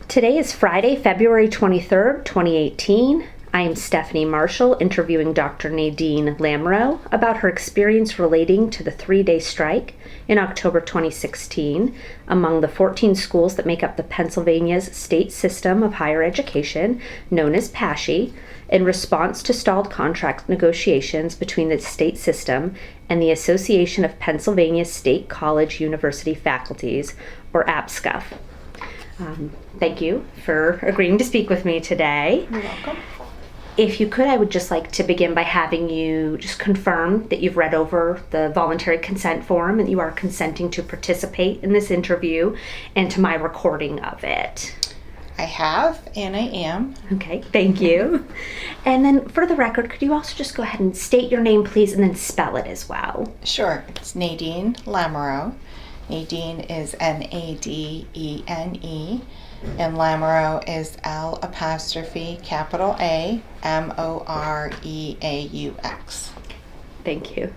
Today is Friday, February 23rd, 2018. I am Stephanie Marshall interviewing Dr. Nadene L'Amoreaux about her experience relating to the 3-day strike in October 2016 among the 14 schools that make up the Pennsylvania's state system of higher education, known as PASCI, in response to stalled contract negotiations between the state system and the Association of Pennsylvania State College University Faculties, or APSCUF. Thank you for agreeing to speak with me today. You're welcome. If you could, I would just like to begin by having you just confirm that you've read over the voluntary consent form and you are consenting to participate in this interview and to my recording of it. I have, and I am. Okay, thank you. And then for the record, could you also just go ahead and state your name, please, and then spell it as well? Sure. It's Nadene L'Amoreaux. Nadene is Nadene, and L'Amoreaux is L'Amoreaux. Thank you.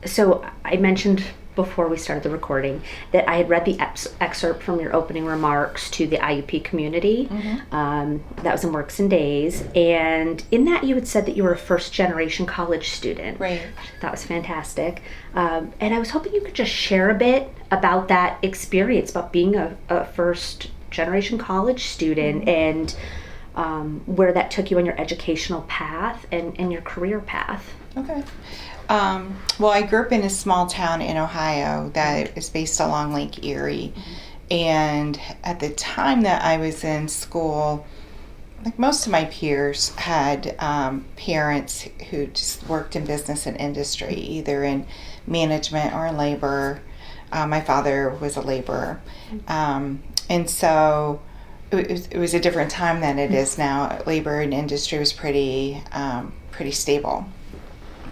So I mentioned before we started the recording that I had read the excerpt from your opening remarks to the IUP community. That was in Works and Days, and in that you had said that you were a first-generation college student. Right. That was fantastic. And I was hoping you could just share a bit about that experience, about being a first-generation college student and where that took you on your educational path and your career path. Okay. Well, I grew up in a small town in Ohio that is based along Lake Erie. And at the time that I was in school, like most of my peers had parents who just worked in business and industry, either in management or in labor. My father was a laborer. And so it was a different time than it is now. Labor and industry was pretty stable.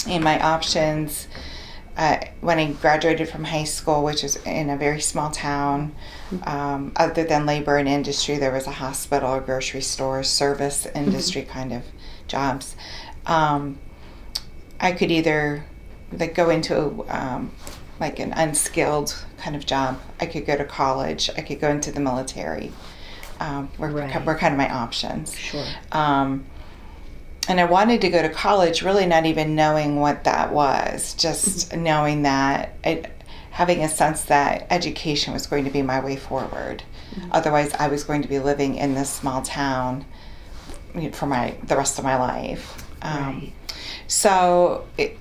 And my options, when I graduated from high school, which was in a very small town, other than labor and industry, there was a hospital, a grocery store, service industry kind of jobs. I could either go into like an unskilled kind of job. I could go to college. I could go into the military. Were kind of my options. Sure. And I wanted to go to college really not even knowing what that was, just knowing that, having a sense that education was going to be my way forward. Otherwise, I was going to be living in this small town for the rest of my life. Right. So it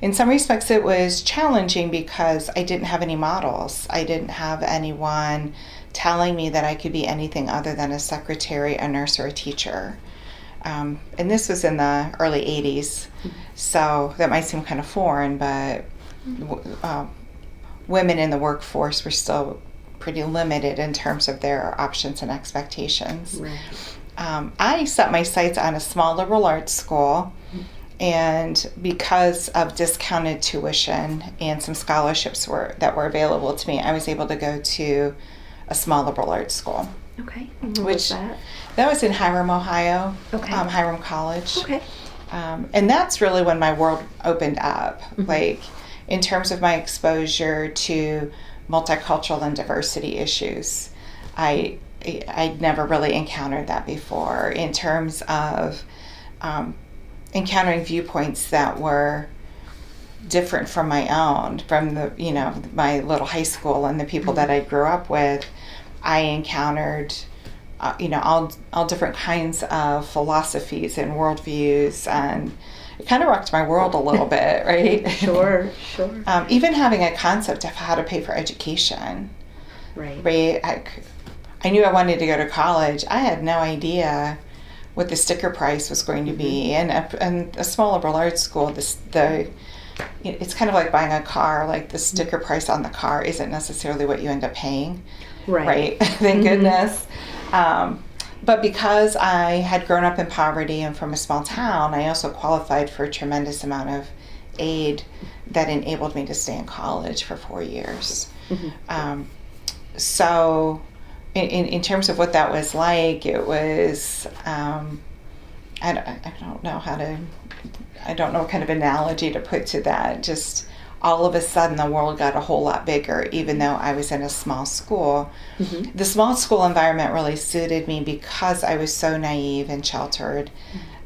in some respects, it was challenging because I didn't have any models. I didn't have anyone telling me that I could be anything other than a secretary, a nurse, or a teacher. And this was in the early 80s, so that might seem kind of foreign, but women in the workforce were still pretty limited in terms of their options and expectations. Right. I set my sights on a small liberal arts school, and because of discounted tuition and some scholarships that were available to me, I was able to go to a small liberal arts school. Okay. Where was that? That was in Hiram, Ohio. Okay. Hiram College. Okay. And that's really when my world opened up. Like, in terms of my exposure to multicultural and diversity issues, I'd never really encountered that before. In terms of encountering viewpoints that were different from my own, from my little high school and the people that I grew up with, I encountered, all different kinds of philosophies and worldviews, and it kind of rocked my world a little bit, right? Sure. Even having a concept of how to pay for education, right? I knew I wanted to go to college. I had no idea what the sticker price was going to be, and a small liberal arts school, it's kind of like buying a car. Like, the sticker price on the car isn't necessarily what you end up paying. Right. Thank goodness. But because I had grown up in poverty and from a small town, I also qualified for a tremendous amount of aid that enabled me to stay in college for 4 year. So in terms of what that was like, it was, I don't know what kind of analogy to put to that. Just all of a sudden the world got a whole lot bigger, even though I was in a small school. Mm-hmm. The small school environment really suited me because I was so naive and sheltered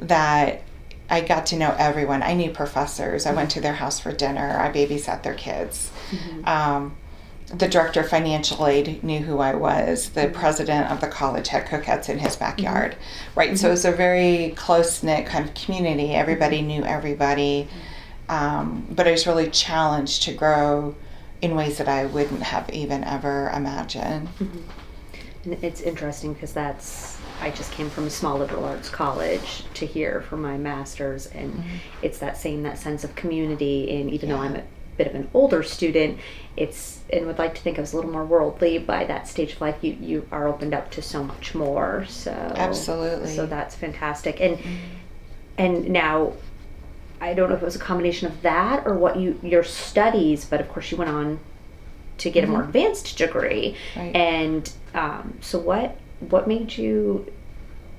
that I got to know everyone. I knew professors. I went to their house for dinner. I babysat their kids. Mm-hmm. The director of financial aid knew who I was. The president of the college had cookouts in his backyard, right? So it was a very close-knit kind of community. Everybody knew everybody. But I was really challenged to grow in ways that I wouldn't have even ever imagined. And it's interesting because I just came from a small liberal arts college to here for my master's, and it's that sense of community. And even though I'm a bit of an older student, and would like to think I was a little more worldly by that stage of life, you are opened up to so much more. So Absolutely. So that's fantastic. And now, I don't know if it was a combination of that or what your studies, but of course you went on to get a more advanced degree. Right. And so what made you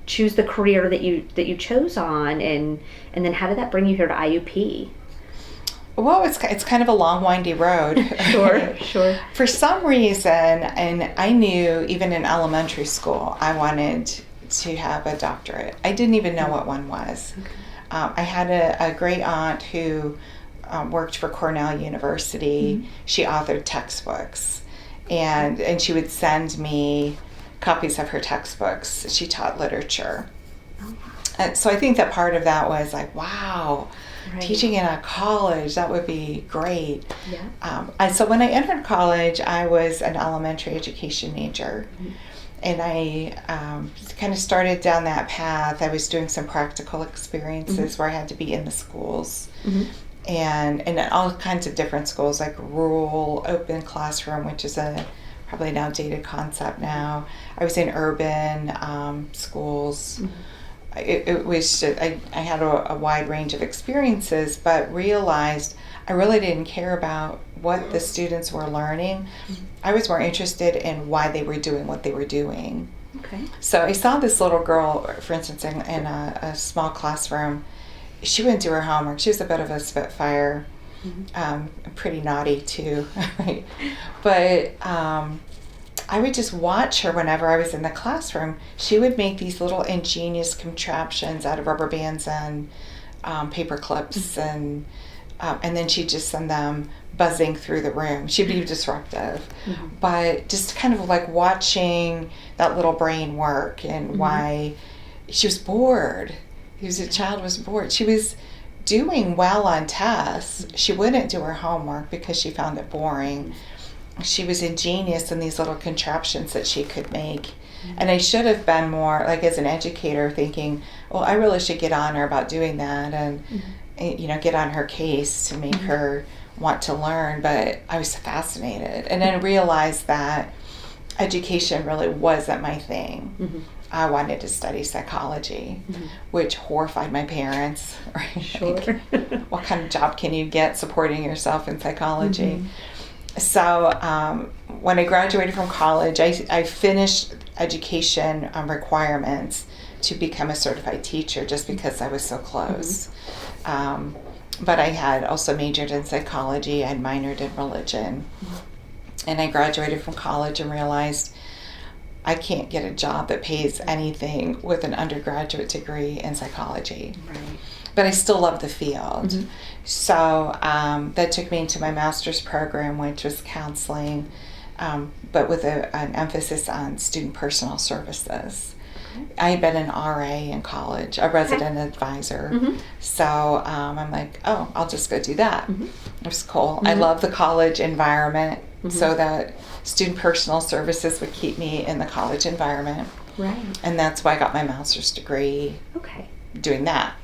choose the career that you chose on, and then how did that bring you here to IUP? Well, it's kind of a long, windy road. Sure. For some reason, and I knew even in elementary school, I wanted to have a doctorate. I didn't even know what one was. Okay. I had a great aunt who worked for Cornell University. She authored textbooks, and she would send me copies of her textbooks. She taught literature. And so I think that part of that was like, wow, Right. teaching in a college, that would be great. Yeah. So when I entered college, I was an elementary education major. And I kind of started down that path. I was doing some practical experiences where I had to be in the schools. And in all kinds of different schools, like rural open classroom, which is a probably an outdated concept now. I was in urban schools. It was just, I had a wide range of experiences, but realized I really didn't care about what the students were learning. I was more interested in why they were doing what they were doing. Okay. So I saw this little girl, for instance, in a small classroom. She wouldn't do her homework. She was a bit of a spitfire, pretty naughty too, right? But I would just watch her whenever I was in the classroom. She would make these little ingenious contraptions out of rubber bands and paper clips, and then she'd just send them buzzing through the room. She'd be disruptive. But just kind of like watching that little brain work and why she was bored. The child was bored. She was doing well on tests. She wouldn't do her homework because she found it boring. She was ingenious in these little contraptions that she could make. And I should have been more, like as an educator, thinking, well, I really should get on her about doing that and, get on her case to make her want to learn. But I was fascinated. And then I realized that education really wasn't my thing. I wanted to study psychology, which horrified my parents. Right? Sure. Like, what kind of job can you get supporting yourself in psychology? So when I graduated from college, I finished education requirements to become a certified teacher just because I was so close. But I had also majored in psychology. I minored in religion. And I graduated from college and realized I can't get a job that pays anything with an undergraduate degree in psychology. Right. But I still love the field. So that took me into my master's program, which was counseling, but with an emphasis on student personal services. I had been an RA in college, a resident advisor. So I'm like, oh, I'll just go do that. It was cool. I love the college environment, so that student personal services would keep me in the college environment. Right. And that's why I got my master's degree doing that.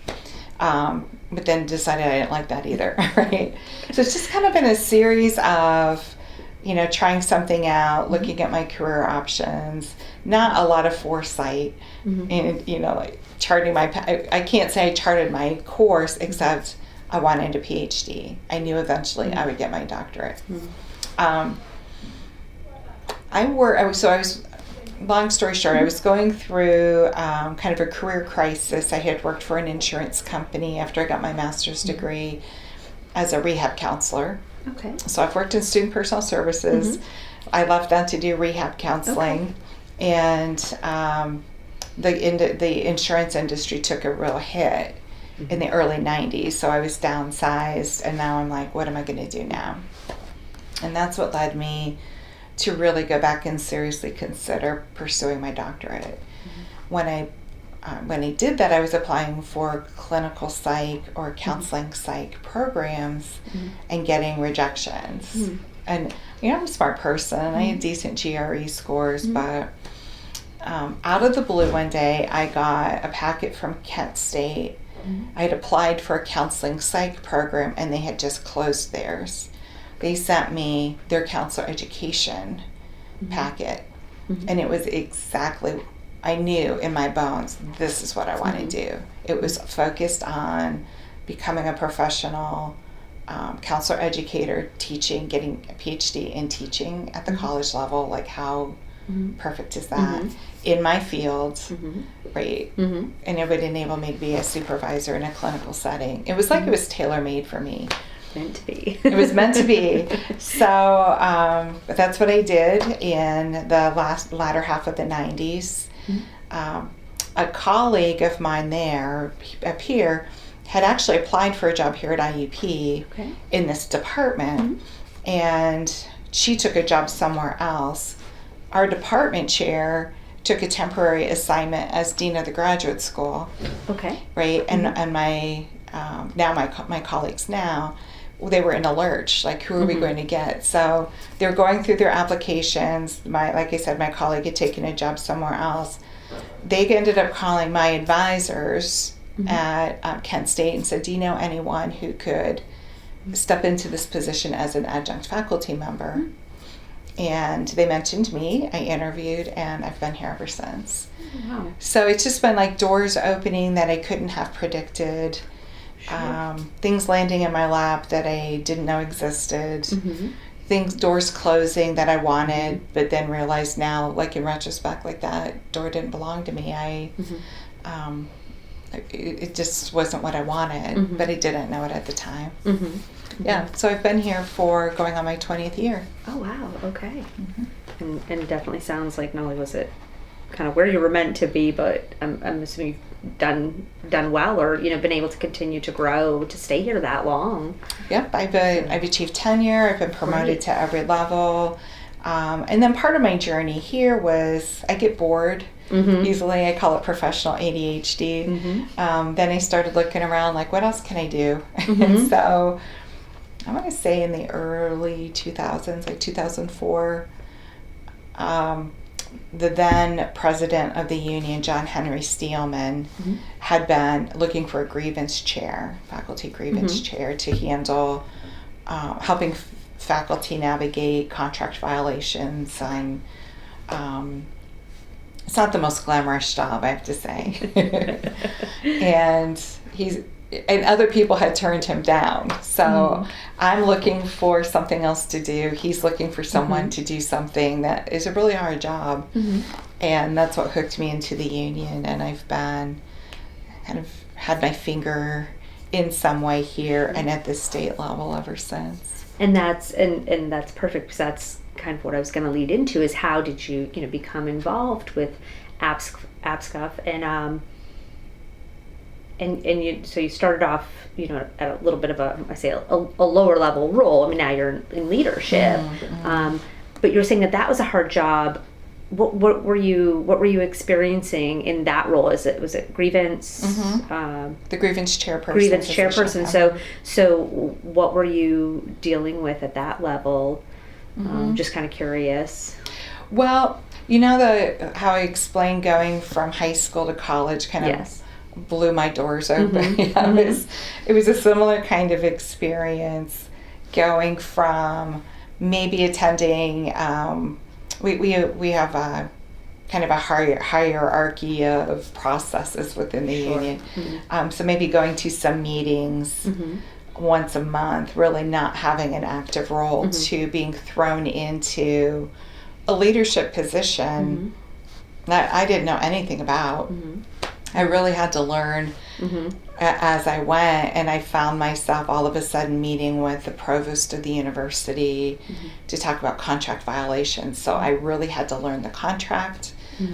But then decided I didn't like that either, right? So it's just kind of been a series of, trying something out, looking at my career options, not a lot of foresight, and, like charting I can't say I charted my course, except I wanted a PhD. I knew eventually I would get my doctorate. Long story short, I was going through kind of a career crisis. I had worked for an insurance company after I got my master's degree as a rehab counselor. Okay. So I've worked in student personnel services. I left that to do rehab counseling. And the insurance industry took a real hit in the early 90s. So I was downsized, and now I'm like, what am I going to do now? And that's what led me to really go back and seriously consider pursuing my doctorate. When I did that, I was applying for clinical psych or counseling psych programs and getting rejections. And I'm a smart person. I had decent GRE scores, but out of the blue one day, I got a packet from Kent State. I had applied for a counseling psych program, and they had just closed theirs. They sent me their counselor education packet, and it was exactly, I knew in my bones, this is what I want to do. It was focused on becoming a professional counselor educator, teaching, getting a PhD in teaching at the college level. Like, how perfect is that in my field, right? And it would enable me to be a supervisor in a clinical setting. It was like it was tailor-made for me. Meant to be. It was meant to be. So but that's what I did in the latter half of the 90s. A colleague of mine there, a peer, had actually applied for a job here at IUP in this department, and she took a job somewhere else. Our department chair took a temporary assignment as dean of the graduate school. Okay. Right, and my now my colleagues now, they were in a lurch, like, who are we going to get? So they were going through their applications. Like I said, my colleague had taken a job somewhere else. They ended up calling my advisors at Kent State and said, do you know anyone who could step into this position as an adjunct faculty member? And they mentioned me. I interviewed, and I've been here ever since. Wow. So it's just been like doors opening that I couldn't have predicted. Sure. Things landing in my lap that I didn't know existed. Doors closing that I wanted, but then realized now, like in retrospect, like that door didn't belong to me. It just wasn't what I wanted, but I didn't know it at the time. Yeah, so I've been here for going on my 20th year. Oh, wow, okay. And it definitely sounds like not only was it kind of where you were meant to be, but I'm assuming you've done well, or been able to continue to grow to stay here that long. Yep, I've achieved tenure. I've been promoted to every level, and then part of my journey here was I get bored easily. I call it professional ADHD. Then I started looking around, like, what else can I do? And so I want to say in the early 2000s, like 2004. The then president of the union, John Henry Steelman, had been looking for a grievance chair, faculty grievance chair, to handle helping faculty navigate contract violations. And it's not the most glamorous job, I have to say. And other people had turned him down. So I'm looking for something else to do. He's looking for someone to do something that is a really hard job. And that's what hooked me into the union. And I've been kind of had my finger in some way here and at the state level ever since. And that's perfect, because that's kind of what I was going to lead into, is how did you become involved with APSCUF, and so you started off, at a little bit of a lower level role. I mean, now you're in leadership, but you were saying that was a hard job. What were you experiencing in that role? Was it grievance? The grievance chairperson. Grievance chairperson. So what were you dealing with at that level? Just kind of curious. Well, how I explained going from high school to college kind of blew my doors open. It was a similar kind of experience, going from maybe attending, we have a kind of a hierarchy of processes within the union. So maybe going to some meetings once a month, really not having an active role, to being thrown into a leadership position that I didn't know anything about. I really had to learn as I went, and I found myself all of a sudden meeting with the provost of the university to talk about contract violations. So I really had to learn the contract.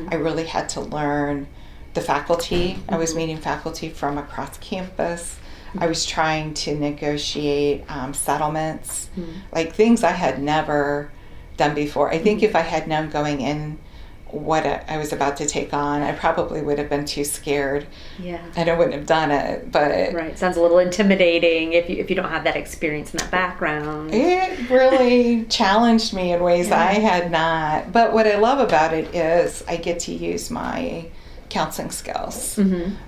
I really had to learn the faculty. I was meeting faculty from across campus. I was trying to negotiate settlements, like things I had never done before. I think if I had known going in what I was about to take on, I probably would have been too scared. Yeah. And I wouldn't have done it. But right, sounds a little intimidating if you don't have that experience and that background. It really challenged me in ways I had not. But what I love about it is I get to use my counseling skills,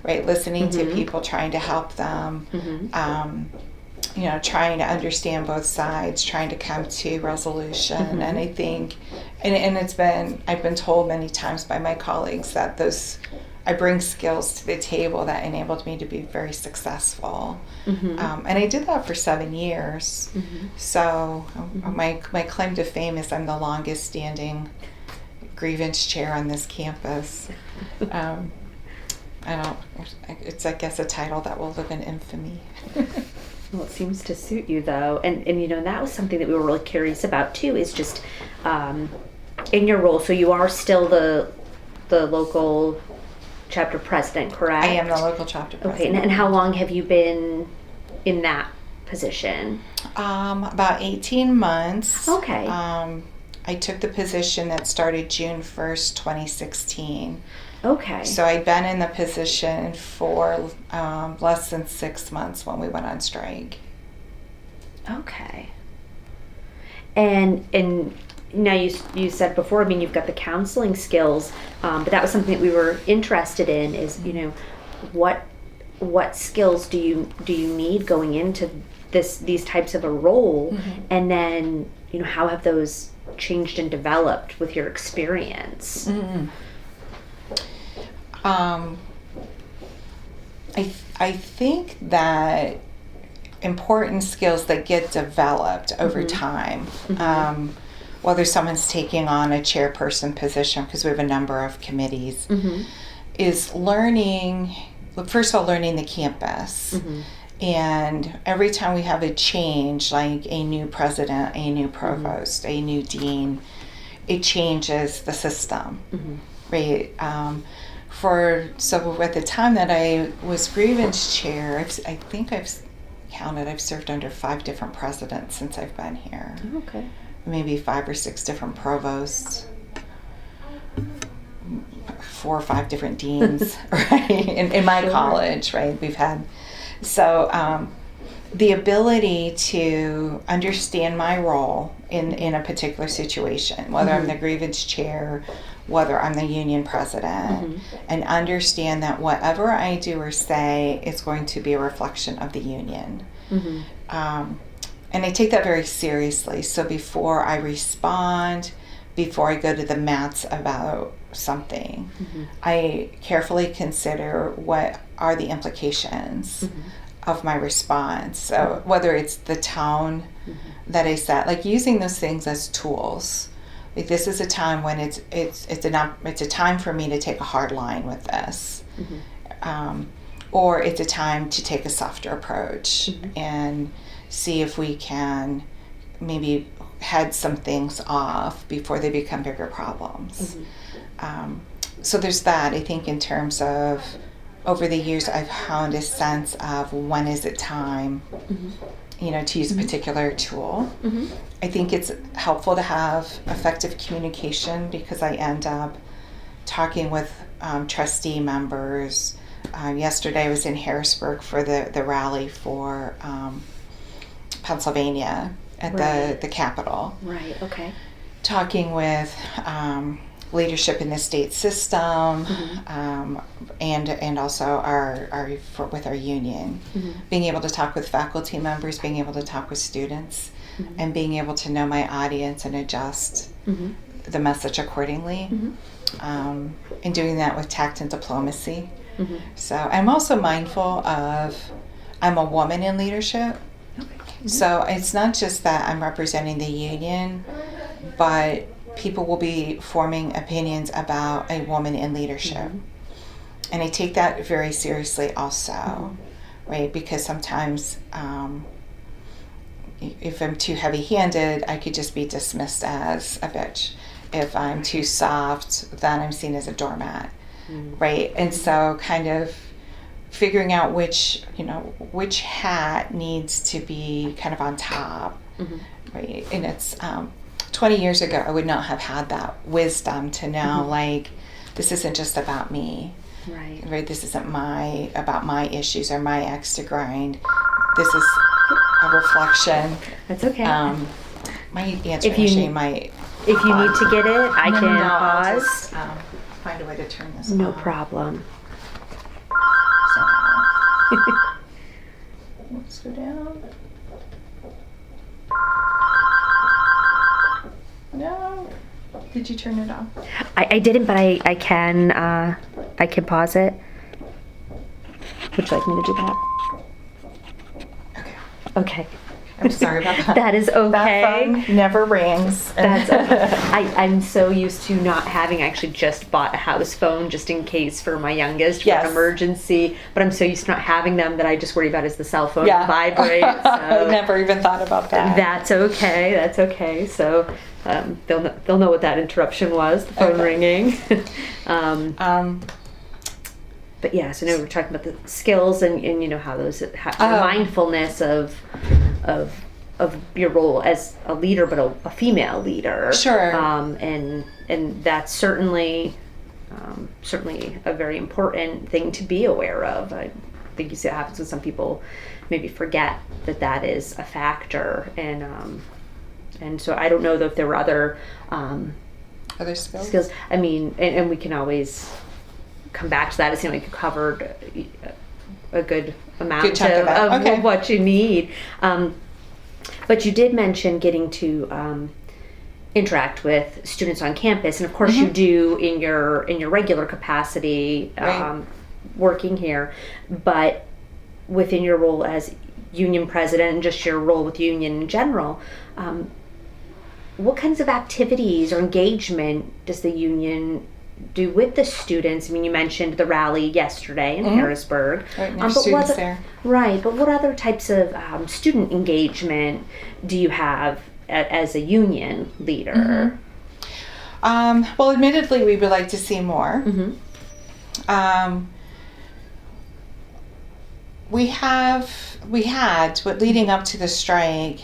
right? Listening to people, trying to help them, trying to understand both sides, trying to come to resolution. And I think, and I've been told many times by my colleagues that I bring skills to the table that enabled me to be very successful. And I did that for 7 years. So my claim to fame is I'm the longest standing grievance chair on this campus. It's, I guess, a title that will live in infamy. Well, it seems to suit you, though. And that was something that we were really curious about, too, is just in your role. So you are still the local chapter president, correct? I am the local chapter president. Okay, and how long have you been in that position? About 18 months. Okay. I took the position that started June 1st, 2016. Okay. So I'd been in the position for less than 6 months when we went on strike. Okay. And now you said before, I mean, you've got the counseling skills, but that was something that we were interested in is, what skills do you need going into these types of a role? And then, how have those changed and developed with your experience? I think that important skills that get developed over time, whether someone's taking on a chairperson position, because we have a number of committees, is learning the campus. And every time we have a change, like a new president, a new provost, a new dean, it changes the system, right? So at the time that I was grievance chair, I think I've served under 5 different presidents since I've been here. Okay. Maybe 5 or 6 different provosts, 4 or 5 different deans, right? In my college, right? We've had, so the ability to understand my role in a particular situation, whether I'm the grievance chair, whether I'm the union president, and understand that whatever I do or say is going to be a reflection of the union. And I take that very seriously. So before I respond, before I go to the mats about something, I carefully consider what are the implications of my response. So whether it's the tone that I set, like using those things as tools. Like this is a time when it's a time for me to take a hard line with this, or it's a time to take a softer approach and see if we can maybe head some things off before they become bigger problems. So there's that. I think in terms of over the years, I've honed a sense of when is it time, to use a particular tool. I think it's helpful to have effective communication because I end up talking with trustee members. Yesterday I was in Harrisburg for the rally for Pennsylvania at the Capitol. Right, okay. Talking with leadership in the state system, and also with our union, being able to talk with faculty members, being able to talk with students, and being able to know my audience and adjust the message accordingly, and doing that with tact and diplomacy. So I'm also mindful of I'm a woman in leadership. So it's not just that I'm representing the union, but people will be forming opinions about a woman in leadership. And I take that very seriously also, right? Because sometimes if I'm too heavy-handed, I could just be dismissed as a bitch. If I'm too soft, then I'm seen as a doormat, right? And so kind of figuring out which hat needs to be kind of on top, right? And it's 20 years ago, I would not have had that wisdom to know, like, this isn't just about me, right? This isn't about my issues or my ex to grind. This is a reflection. That's okay. My answering machine might. If you need to get it, I can pause. I'll just, find a way to turn this No off. problem. Let's go down. No. Did you turn it off? I didn't, but I can pause it. Would you like me to do that? Okay. Okay. I'm sorry about that. That is okay. That phone never rings. That's okay. I'm so used to not having. I actually just bought a house phone just in case for my youngest for an emergency. But I'm so used to not having them that I just worry about is the cell phone vibrate. So I never even thought about that. That's okay. That's okay. So they'll know what that interruption was. The phone ringing. But yeah, so now we're talking about the skills and how those mindfulness of your role as a leader, but a female leader. Sure. And that's certainly a very important thing to be aware of. I think you see it happens when some people maybe forget that is a factor, and so I don't know though if there were other skills. I mean, and we can always come back to that. It seemed like you covered a good amount of what you need. But you did mention getting to interact with students on campus, and of course you do in your regular capacity working here. But within your role as union president and just your role with union in general, what kinds of activities or engagement does the union do with the students? I mean, you mentioned the rally yesterday in Harrisburg. Right, and there's students there. Right, but what other types of student engagement do you have as a union leader? Well, admittedly, we would like to see more. We had, but leading up to the strike,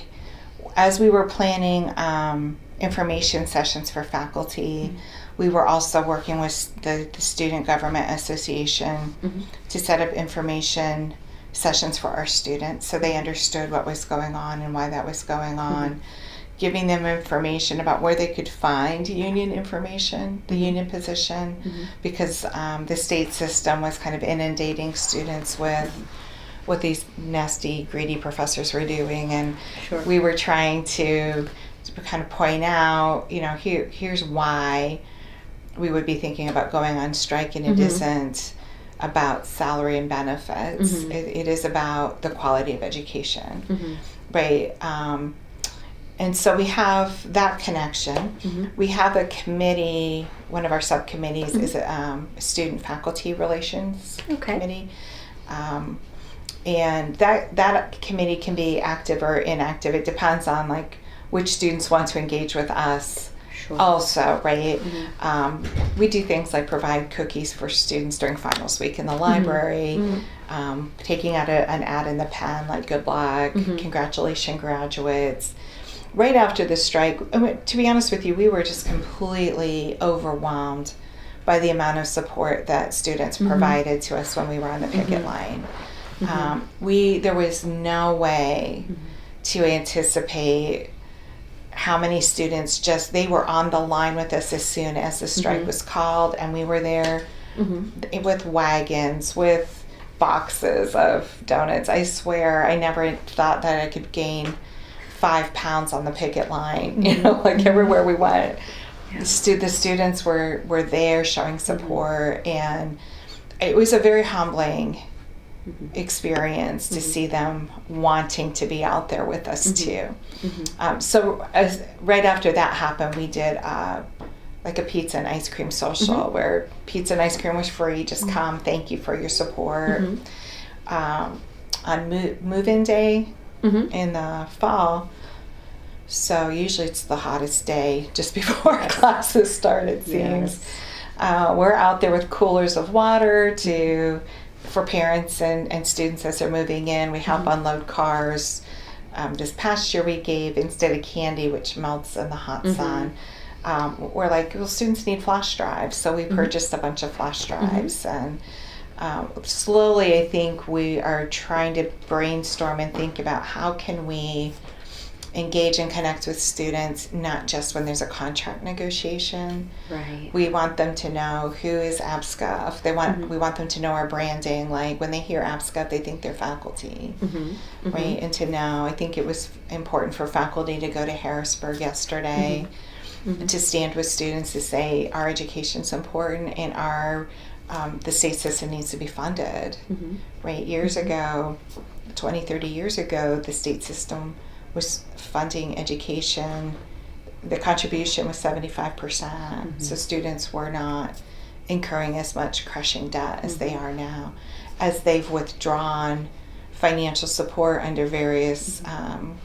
as we were planning information sessions for faculty, we were also working with the Student Government Association to set up information sessions for our students so they understood what was going on and why that was going on, giving them information about where they could find union information, the union position, because the state system was kind of inundating students with what these nasty, greedy professors were doing, and we were trying to kind of point out, here's why we would be thinking about going on strike, and it isn't about salary and benefits. It is about the quality of education, right? And so we have that connection. We have a committee. One of our subcommittees is a student faculty relations committee. And that committee can be active or inactive. It depends on like which students want to engage with us. Also, right? We do things like provide cookies for students during finals week in the library, taking out an ad in the pen like good luck, congratulations graduates. Right after the strike, to be honest with you, we were just completely overwhelmed by the amount of support that students provided to us when we were on the picket line. There was no way to anticipate how many students they were on the line with us as soon as the strike was called, and we were there with wagons, with boxes of donuts. I swear I never thought that I could gain 5 pounds on the picket line, like everywhere we went. The students were there showing support, and it was a very humbling experience to see them wanting to be out there with us too. So right after that happened, we did like a pizza and ice cream social where pizza and ice cream was free. Just come. Thank you for your support. On move-in day in the fall, so usually it's the hottest day just before classes start, it seems. We're out there with coolers of water for parents and students as they're moving in. We help unload cars. This past year we gave, instead of candy, which melts in the hot sun, we're like, well, students need flash drives, so we purchased a bunch of flash drives. And slowly I think we are trying to brainstorm and think about how can we engage and connect with students, not just when there's a contract negotiation. Right. We want them to know who is APSCUF. We want them to know our branding. Like when they hear APSCUF, they think they're faculty, right? And to know, I think it was important for faculty to go to Harrisburg yesterday to stand with students to say our education's important and the state system needs to be funded, right? Years ago, 20, 30 years ago, the state system was funding education. The contribution was 75%. So students were not incurring as much crushing debt as they are now. As they've withdrawn financial support under various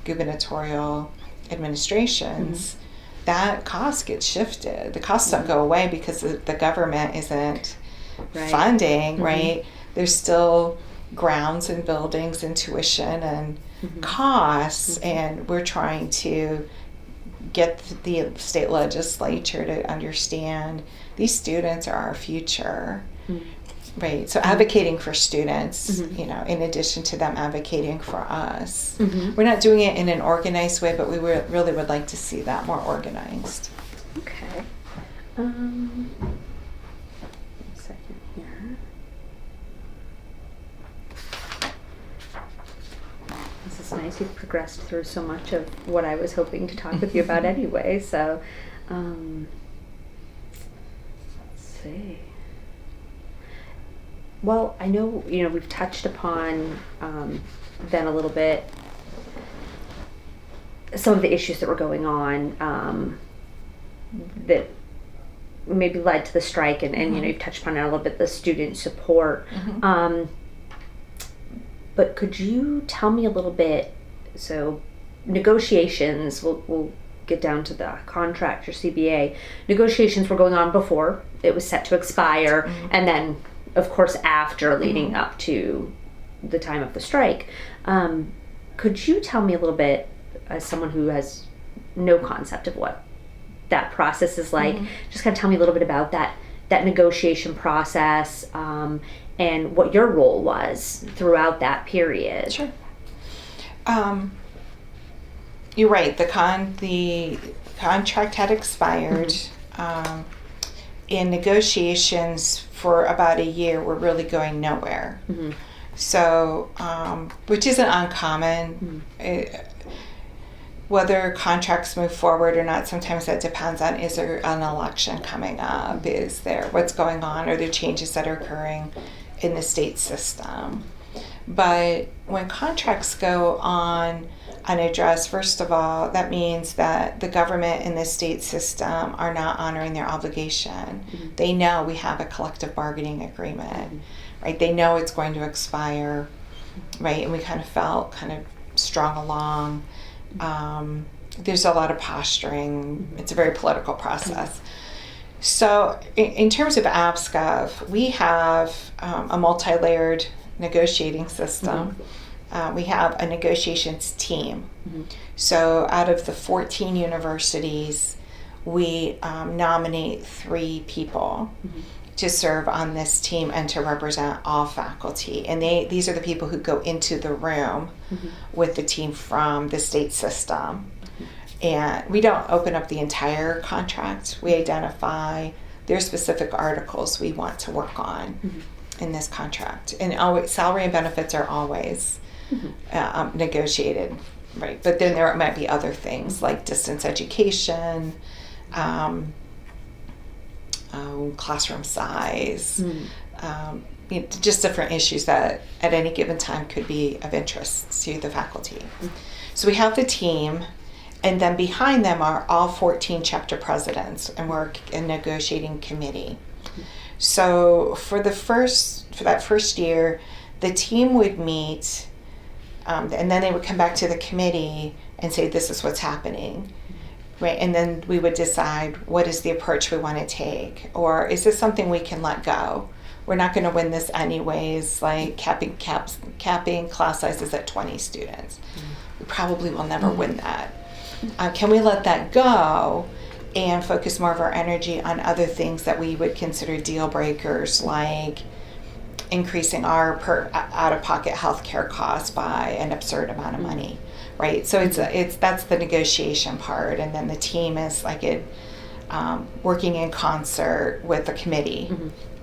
gubernatorial administrations, that cost gets shifted. The costs don't go away because the government isn't funding, right? There's still grounds and buildings and tuition and costs, and we're trying to get the state legislature to understand these students are our future, right? So advocating for students, in addition to them advocating for us. We're not doing it in an organized way, but we really would like to see that more organized. Okay. Second here. This is nice. You've progressed through so much of what I was hoping to talk with you about anyway. So, let's see. Well, I know, we've touched upon then a little bit some of the issues that were going on that maybe led to the strike, and you've touched upon it a little bit, the student support. But could you tell me a little bit, so negotiations, we'll get down to the contract or CBA. Negotiations were going on before it was set to expire, and then, of course, after, leading up to the time of the strike. Could you tell me a little bit, as someone who has no concept of what that process is like, just kind of tell me a little bit about that negotiation process, and what your role was throughout that period. Sure. You're right. The contract had expired. In negotiations for about a year were really going nowhere. So, which isn't uncommon. Whether contracts move forward or not, sometimes that depends on, is there an election coming up? Is there what's going on? Are there changes that are occurring in the state system? But when contracts go on unaddressed, first of all, that means that the government and the state system are not honoring their obligation. They know we have a collective bargaining agreement, right? They know it's going to expire, right? And we kind of felt kind of strung along. There's a lot of posturing. It's a very political process. So in terms of APSCUF, we have a multi-layered negotiating system. We have a negotiations team. So out of the 14 universities, we nominate 3 people to serve on this team and to represent all faculty. And these are the people who go into the room with the team from the state system. And we don't open up the entire contract. We identify their specific articles we want to work on in this contract. And always, salary and benefits are always negotiated, right? But then there might be other things like distance education, classroom size, just different issues that at any given time could be of interest to the faculty. So we have the team, And then behind them are all 14 chapter presidents, and we're a negotiating committee. So for that first year, the team would meet, and then they would come back to the committee and say, this is what's happening. Right, and then we would decide what is the approach we want to take, or is this something we can let go? We're not going to win this anyways, like capping class sizes at 20 students. We probably will never win that. Can we let that go and focus more of our energy on other things that we would consider deal breakers, like increasing our out-of-pocket healthcare costs by an absurd amount of money? Right, so that's the negotiation part, and then the team is like working in concert with the committee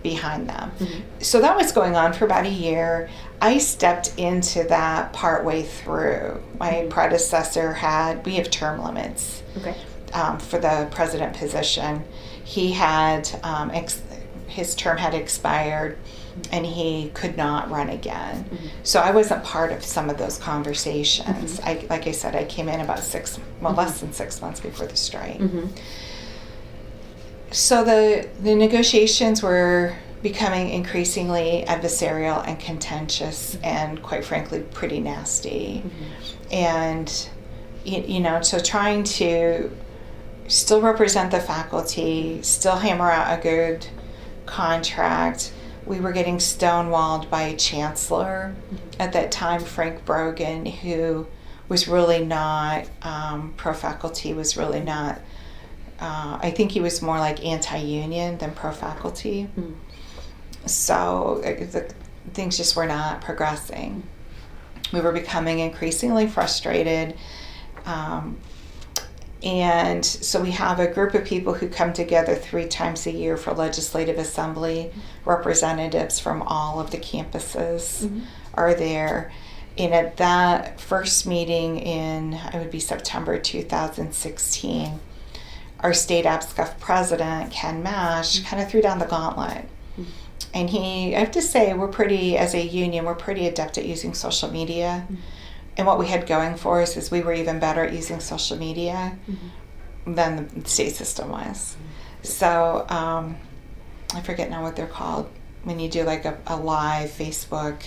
behind them. So that was going on for about a year. I stepped into that partway through. My predecessor we have term limits for the president position. He had his term had expired, and he could not run again. So I wasn't part of some of those conversations. Like I said, I came in about less than 6 months before the strike. So the negotiations were becoming increasingly adversarial and contentious, and quite frankly, pretty nasty. And, so trying to still represent the faculty, still hammer out a good contract. We were getting stonewalled by a chancellor at that time, Frank Brogan, who was really not pro-faculty, was really not, I think he was more like anti-union than pro-faculty. So things just were not progressing. We were becoming increasingly frustrated. And so we have a group of people who come together 3 times a year for legislative assembly. Representatives from all of the campuses are there. And at that first meeting it would be September 2016, our state APSCUF president, Ken Mash, kind of threw down the gauntlet. And I have to say, as a union, we're pretty adept at using social media. And what we had going for us is we were even better at using social media than the state system was. So I forget now what they're called when you do like a live Facebook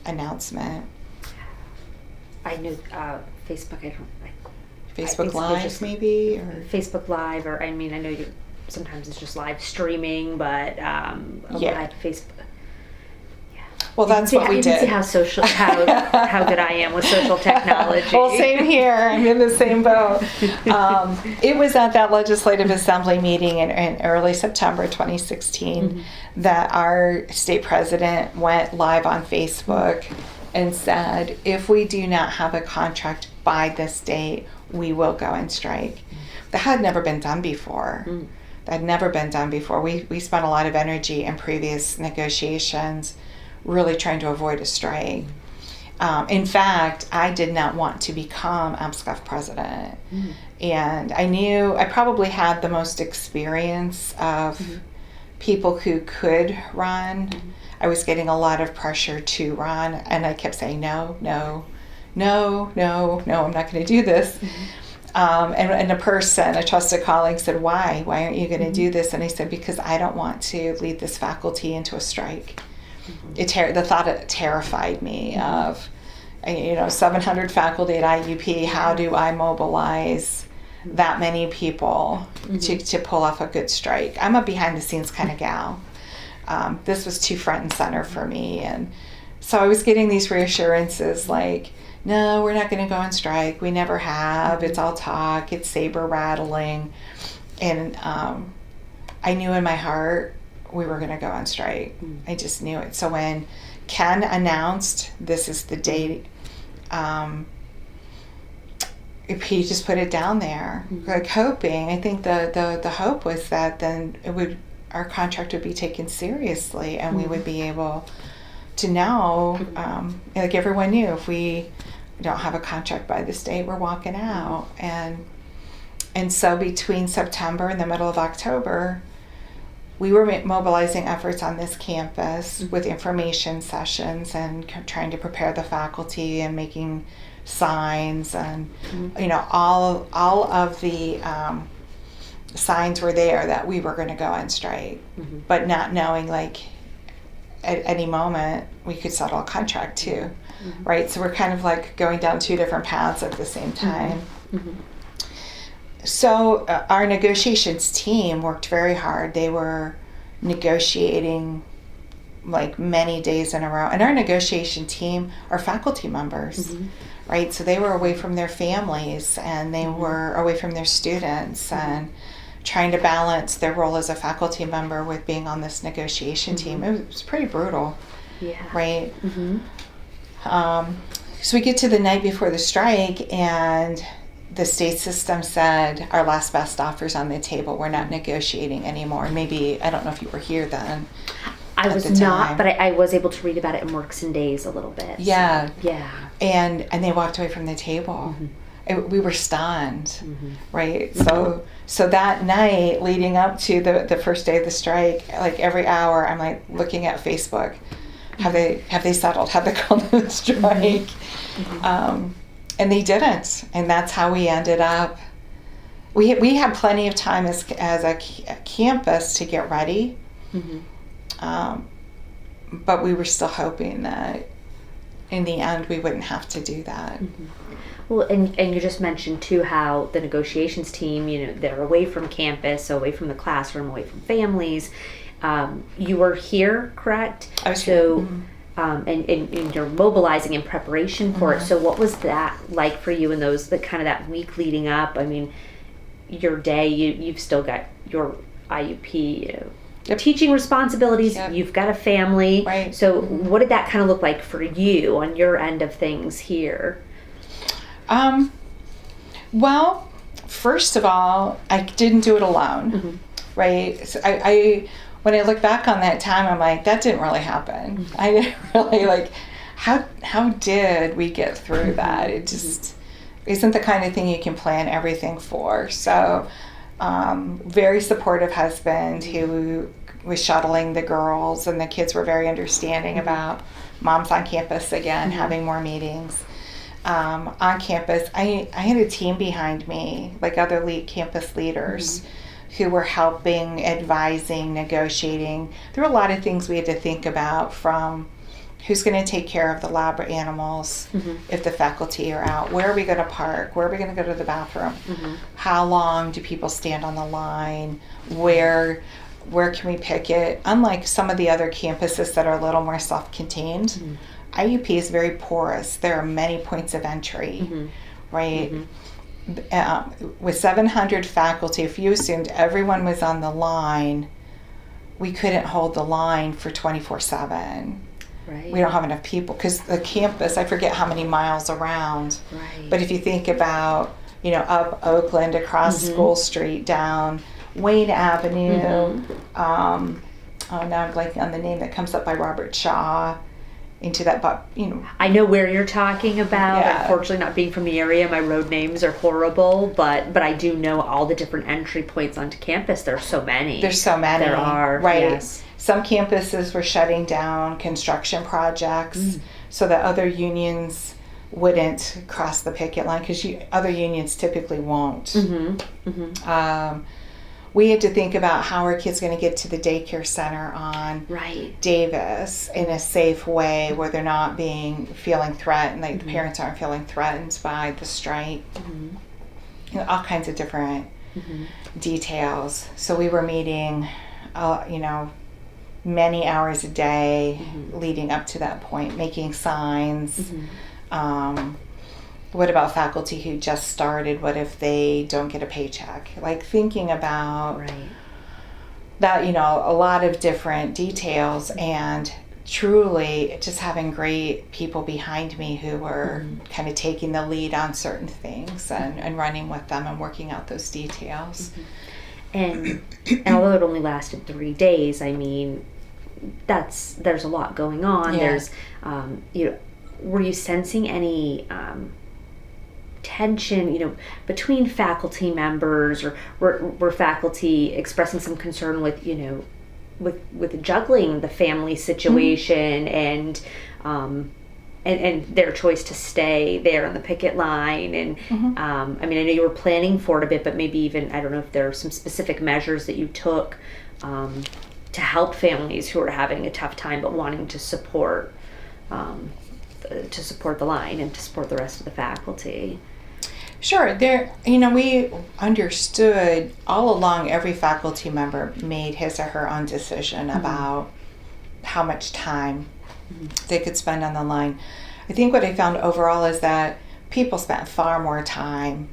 announcement. I knew Facebook. Facebook Live, maybe, or Facebook Live, or I know sometimes it's just live streaming, but live Facebook. Well, that's what we did. You can see how good I am with social technology. Well, same here. I'm in the same boat. It was at that legislative assembly meeting in early September 2016 that our state president went live on Facebook and said, if we do not have a contract by this date, we will go on strike. That had never been done before. That had never been done before. We spent a lot of energy in previous negotiations really trying to avoid a strike. In fact, I did not want to become APSCUF president. And I knew I probably had the most experience of people who could run. I was getting a lot of pressure to run, and I kept saying, no, I'm not going to do this. And a trusted colleague said, why aren't you going to do this? And I said, because I don't want to lead this faculty into a strike. The thought terrified me of, 700 faculty at IUP. How do I mobilize that many people to pull off a good strike? I'm a behind the scenes kind of gal. This was too front and center for me. And so I was getting these reassurances like, no, we're not going to go on strike. We never have. It's all talk. It's saber rattling. And I knew in my heart we were going to go on strike. I just knew it. So when Ken announced this is the date, he just put it down there, like hoping. I think the hope was that then our contract would be taken seriously, and we would be able to know, like everyone knew, if we don't have a contract by this date, we're walking out. And so between September and the middle of October, we were mobilizing efforts on this campus with information sessions and trying to prepare the faculty and making signs, and all of the signs were there that we were going to go on strike, but not knowing like at any moment we could settle a contract too, right? So we're kind of like going down two different paths at the same time. So our negotiations team worked very hard. They were negotiating like many days in a row, and our negotiation team are faculty members, right? So they were away from their families, and they were away from their students, and trying to balance their role as a faculty member with being on this negotiation team. It was pretty brutal, right? So we get to the night before the strike, and the state system said our last best offer's on the table. We're not negotiating anymore. Maybe, I don't know if you were here then. I was not, but I was able to read about it in Works and Days a little bit. Yeah. So, yeah. And they walked away from the table. We were stunned, right? So that night leading up to the first day of the strike, like every hour I'm like looking at Facebook. Have they settled? Have they called the strike? And they didn't. And that's how we ended up. We had plenty of time as a campus to get ready. But we were still hoping that in the end we wouldn't have to do that. Well, and you just mentioned too how the negotiations team, they're away from campus, so away from the classroom, away from families. You were here, correct? I was here. And you're mobilizing in preparation for it. So what was that like for you in that week leading up? I mean, your day, you've still got your IUP, teaching responsibilities. You've got a family. Right. So what did that kind of look like for you on your end of things here? Well, first of all, I didn't do it alone, right? So I when I look back on that time, I'm like, that didn't really happen. I didn't really how did we get through that? It just isn't the kind of thing you can plan everything for. So, very supportive husband who was shuttling the girls, and the kids were very understanding about moms on campus again, having more meetings. On campus, I had a team behind me, like other campus leaders who were helping, advising, negotiating. There were a lot of things we had to think about, from who's going to take care of the lab animals if the faculty are out, where are we going to park, where are we going to go to the bathroom, how long do people stand on the line, where can we picket. Unlike some of the other campuses that are a little more self-contained, IUP is very porous. There are many points of entry, right? With 700 faculty, if you assumed everyone was on the line, we couldn't hold the line for 24/7. Right. We don't have enough people, because the campus, I forget how many miles around, but if you think about, up Oakland, across School Street, down Wayne Avenue, now I'm blanking on the name that comes up by Robert Shaw, into that, I know where you're talking about. Yeah. Unfortunately, not being from the area, my road names are horrible, but I do know all the different entry points onto campus. There's so many. There's so many. There are, right. Yes. Some campuses were shutting down construction projects so that other unions wouldn't cross the picket line, because other unions typically won't. We had to think about how our kids going to get to the daycare center on Davis in a safe way, where they're not feeling threatened, like the parents aren't feeling threatened by the strike. All kinds of different details. So we were meeting, many hours a day leading up to that point, making signs. What about faculty who just started? What if they don't get a paycheck? Like thinking about that, a lot of different details, and truly just having great people behind me who were kind of taking the lead on certain things and running with them and working out those details. And although it only lasted 3 days, I mean, there's a lot going on. Yeah. There's, were you sensing any tension, between faculty members, or were faculty expressing some concern with, with juggling the family situation and and their choice to stay there on the picket line. And I mean, I know you were planning for it a bit, but maybe even, I don't know if there are some specific measures that you took to help families who are having a tough time but wanting to support the line and to support the rest of the faculty. Sure. We understood all along every faculty member made his or her own decision about how much time they could spend on the line. I think what I found overall is that people spent far more time,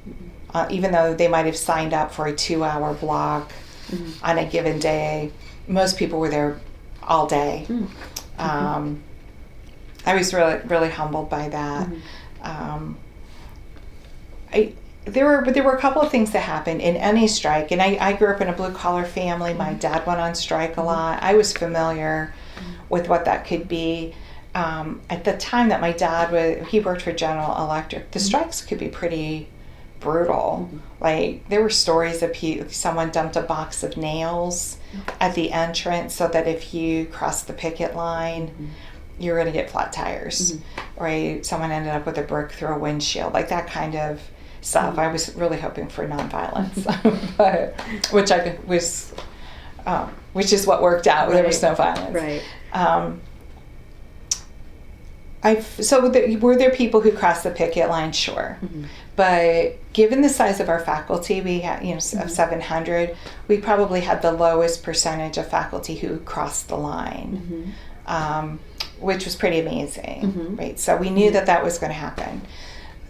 even though they might have signed up for a 2-hour block on a given day. Most people were there all day. I was really humbled by that. There were a couple of things that happened in any strike, and I grew up in a blue-collar family. My dad went on strike a lot. I was familiar with what that could be. At the time that my dad he worked for General Electric, the strikes could be pretty brutal. Like, there were stories of someone dumped a box of nails at the entrance so that if you crossed the picket line, you're going to get flat tires. Right? Someone ended up with a brick through a windshield, like that kind of stuff. I was really hoping for nonviolence, but which is what worked out. Right. There was no violence. Right. Were there people who crossed the picket line? Sure. But given the size of our faculty, we had, of 700, we probably had the lowest percentage of faculty who crossed the line, which was pretty amazing, right? So we knew that was going to happen.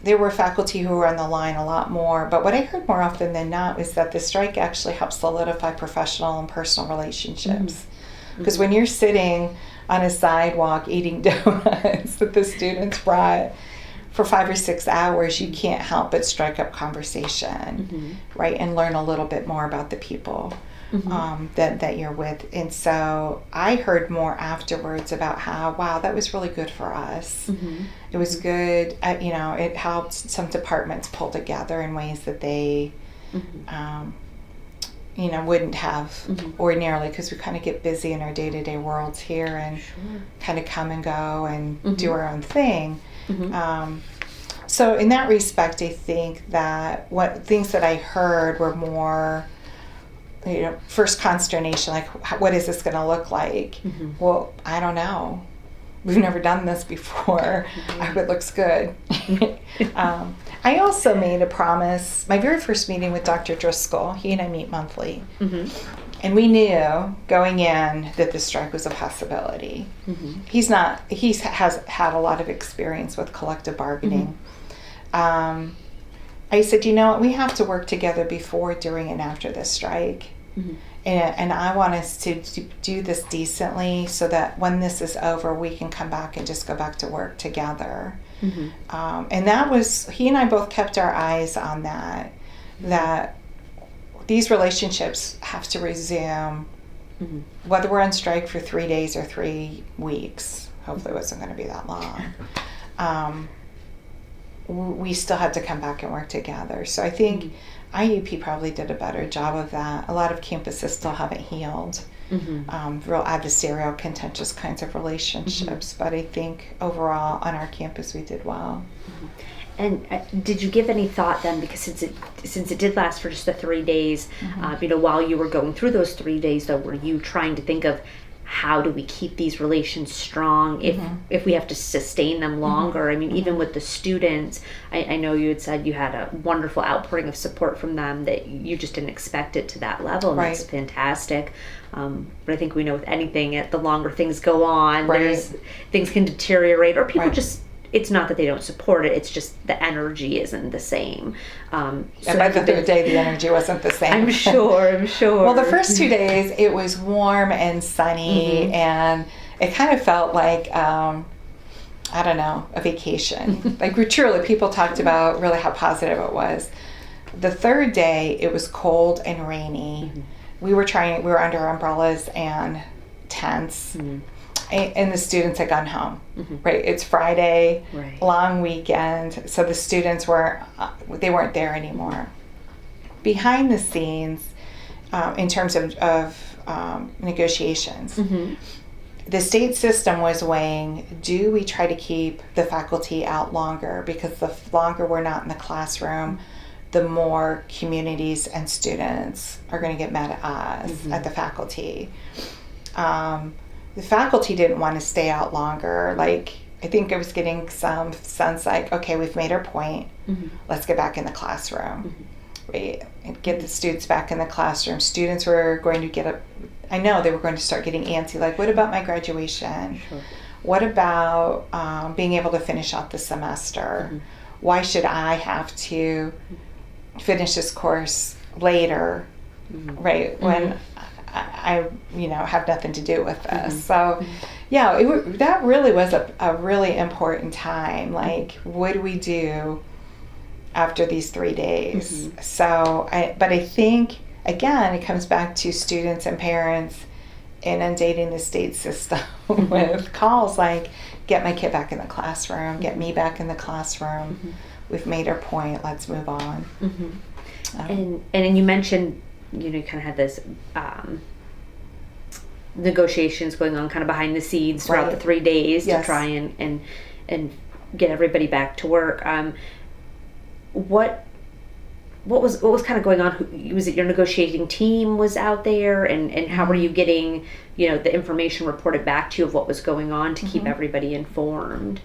There were faculty who were on the line a lot more, but what I heard more often than not was that the strike actually helps solidify professional and personal relationships. Because when you're sitting on a sidewalk eating donuts that the students brought for 5 or 6 hours, you can't help but strike up conversation, right? And learn a little bit more about the people that you're with. And so I heard more afterwards about how, wow, that was really good for us. It was good. It helped some departments pull together in ways that they wouldn't have ordinarily, because we kind of get busy in our day-to-day worlds here and kind of come and go and do our own thing. So in that respect, I think that things that I heard were more, first consternation, like, what is this going to look like? Well, I don't know. We've never done this before. I hope it looks good. I also made a promise, my very first meeting with Dr. Driscoll, he and I meet monthly, and we knew going in that the strike was a possibility. He has had a lot of experience with collective bargaining. I said, you know what, we have to work together before, during, and after this strike. And I want us to do this decently so that when this is over, we can come back and just go back to work together. And that was, he and I both kept our eyes on that these relationships have to resume, whether we're on strike for 3 days or 3 weeks. Hopefully it wasn't going to be that long. We still had to come back and work together. So I think IUP probably did a better job of that. A lot of campuses still haven't healed real adversarial, contentious kinds of relationships, but I think overall on our campus we did well. And did you give any thought then, because since it did last for just the 3 days, while you were going through those 3 days, though, were you trying to think of how do we keep these relations strong if we have to sustain them longer? I mean, even with the students, I know you had said you had a wonderful outpouring of support from them, that you just didn't expect it to that level, and that's fantastic. But I think we know with anything, the longer things go on, things can deteriorate, or people just, it's not that they don't support it, it's just the energy isn't the same. And by the third day, the energy wasn't the same. I'm sure. Well, the first 2 days, it was warm and sunny, and it kind of felt like, I don't know, a vacation. Like, people talked about really how positive it was. The third day, it was cold and rainy. We were under umbrellas and tents. And the students had gone home, right? It's Friday, long weekend, so the students they weren't there anymore. Behind the scenes, in terms of negotiations, the state system was weighing, do we try to keep the faculty out longer? Because the longer we're not in the classroom, the more communities and students are going to get mad at us, at the faculty. The faculty didn't want to stay out longer. Like, I think I was getting some sense like, okay, we've made our point. Let's get back in the classroom. Right? And get the students back in the classroom. Students were going to get I know they were going to start getting antsy. Like, what about my graduation? Sure. What about being able to finish out the semester? Why should I have to finish this course later, right? When I have nothing to do with this. So, yeah, that really was a really important time. Like, what do we do after these 3 days? So, but I think, again, it comes back to students and parents inundating the state system with calls like, get my kid back in the classroom, get me back in the classroom. We've made our point, let's move on. And then you mentioned, you kind of had this negotiations going on kind of behind the scenes throughout the 3 days to try and get everybody back to work. What was kind of going on? Was it your negotiating team was out there, and how were you getting the information reported back to you of what was going on to keep everybody informed?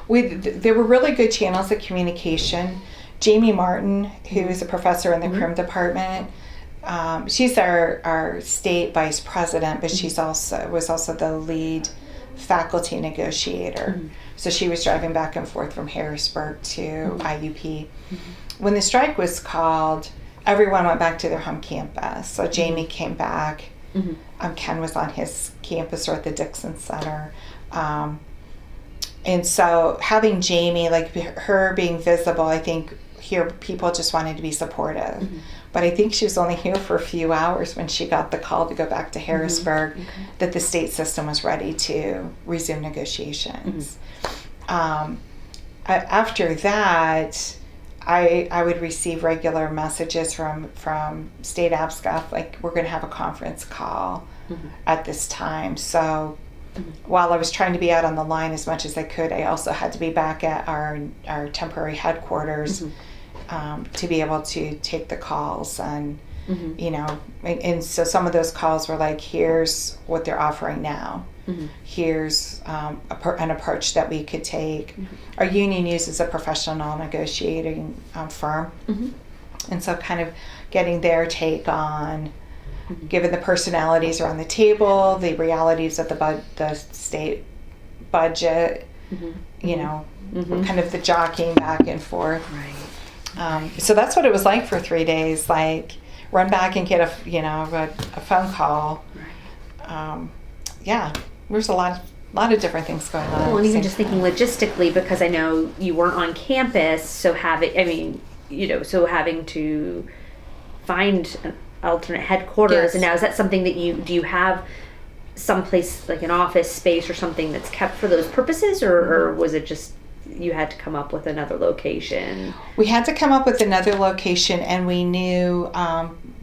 There were really good channels of communication. Jamie Martin, who is a professor in the crim department, she's our state vice president, but she's was also the lead faculty negotiator. So she was driving back and forth from Harrisburg to IUP. When the strike was called, everyone went back to their home campus. So Jamie came back. Ken was on his campus or at the Dixon Center. And so having Jamie, like her being visible, I think here people just wanted to be supportive. But I think she was only here for a few hours when she got the call to go back to Harrisburg that the state system was ready to resume negotiations. After that, I would receive regular messages from state APSCUF, like, we're going to have a conference call at this time. So while I was trying to be out on the line as much as I could, I also had to be back at our temporary headquarters to be able to take the calls. And and so some of those calls were like, here's what they're offering now. Here's an approach that we could take. Our union uses a professional negotiating firm. And so kind of getting their take on, given the personalities around the table, the realities of the state budget, kind of the jockeying back and forth. So that's what it was like for 3 days. Like, run back and get a phone call. There's a lot of different things going on. Well, and even just thinking logistically, because I know you weren't on campus, so having to find an alternate headquarters. And now, is that something that do you have someplace like an office space or something that's kept for those purposes, or was it just you had to come up with another location? We had to come up with another location, and we knew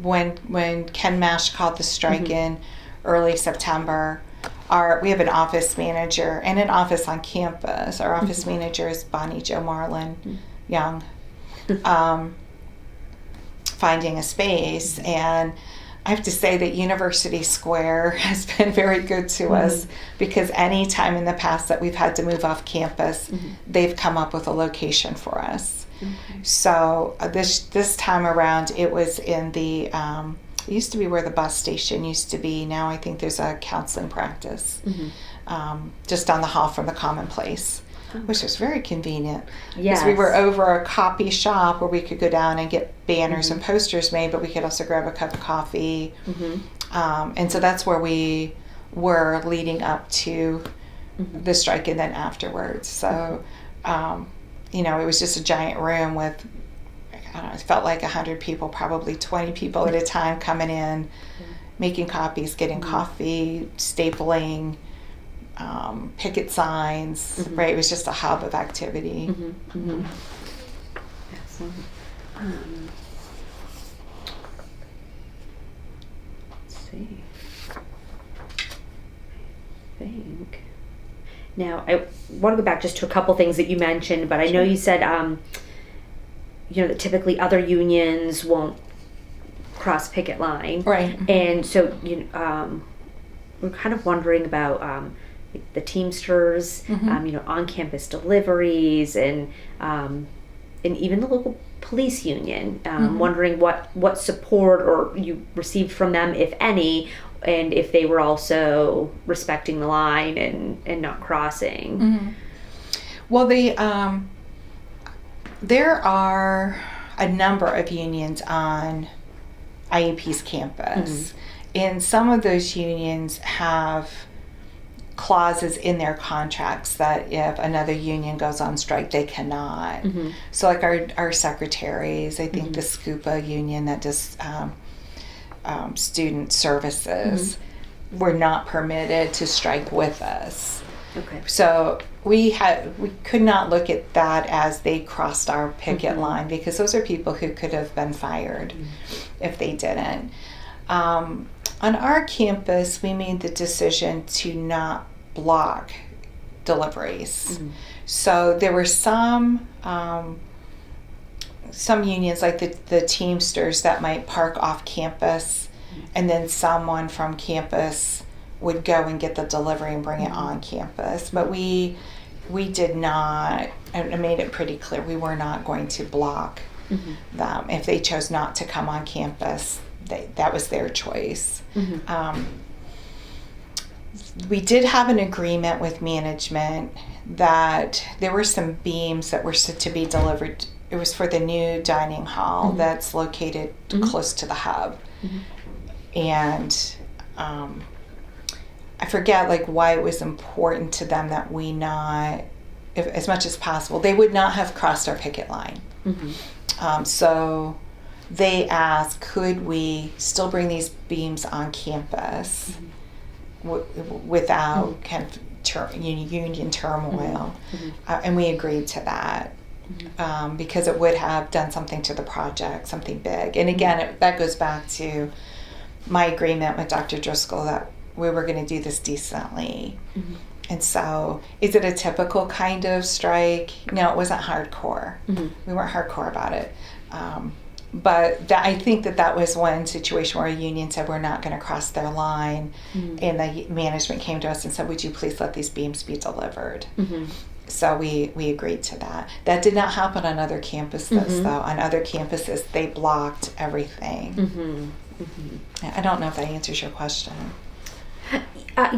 when Ken Mash called the strike in early September, we have an office manager and an office on campus. Our office manager is Bonnie Jo Marlin Young. Finding a space, and I have to say that University Square has been very good to us, because any time in the past that we've had to move off campus, they've come up with a location for us. So this time around, it was in the it used to be where the bus station used to be. Now I think there's a counseling practice just down the hall from the Common Place, which was very convenient. Because we were over a copy shop where we could go down and get banners and posters made, but we could also grab a cup of coffee. And so that's where we were leading up to the strike and then afterwards. So, it was just a giant room with, I don't know, it felt like 100 people, probably 20 people at a time coming in, making copies, getting coffee, stapling, picket signs, right? It was just a hub of activity. Excellent. Let's see. think. Now, I want to go back just to a couple things that you mentioned, but I know you said, that typically other unions won't cross picket line. Right. And so, we're kind of wondering about the Teamsters, on-campus deliveries, and even the local police union. Wondering what support or you received from them, if any, and if they were also respecting the line and not crossing. Mm-hmm. Well, there are a number of unions on IUP's campus, and some of those unions have clauses in their contracts that if another union goes on strike, they cannot. So like our secretaries, I think the SCUPA union that does student services were not permitted to strike with us. Okay. So we could not look at that as they crossed our picket line, because those are people who could have been fired if they didn't. On our campus, we made the decision to not block deliveries. So there were some unions, like the Teamsters, that might park off campus, and then someone from campus would go and get the delivery and bring it on campus. But we did not, and made it pretty clear, we were not going to block them. If they chose not to come on campus, that was their choice. We did have an agreement with management that there were some beams that were to be delivered. It was for the new dining hall that's located close to the hub. And I forget why it was important to them that we not, as much as possible, they would not have crossed our picket line. So they asked, could we still bring these beams on campus without kind of union turmoil? And we agreed to that. Because it would have done something to the project, something big. And again, that goes back to my agreement with Dr. Driscoll that we were going to do this decently. And so, is it a typical kind of strike? No, it wasn't hardcore. We weren't hardcore about it. But I think that was one situation where a union said we're not going to cross their line, and the management came to us and said, would you please let these beams be delivered? So we agreed to that. That did not happen on other campuses, though. On other campuses, they blocked everything. I don't know if that answers your question.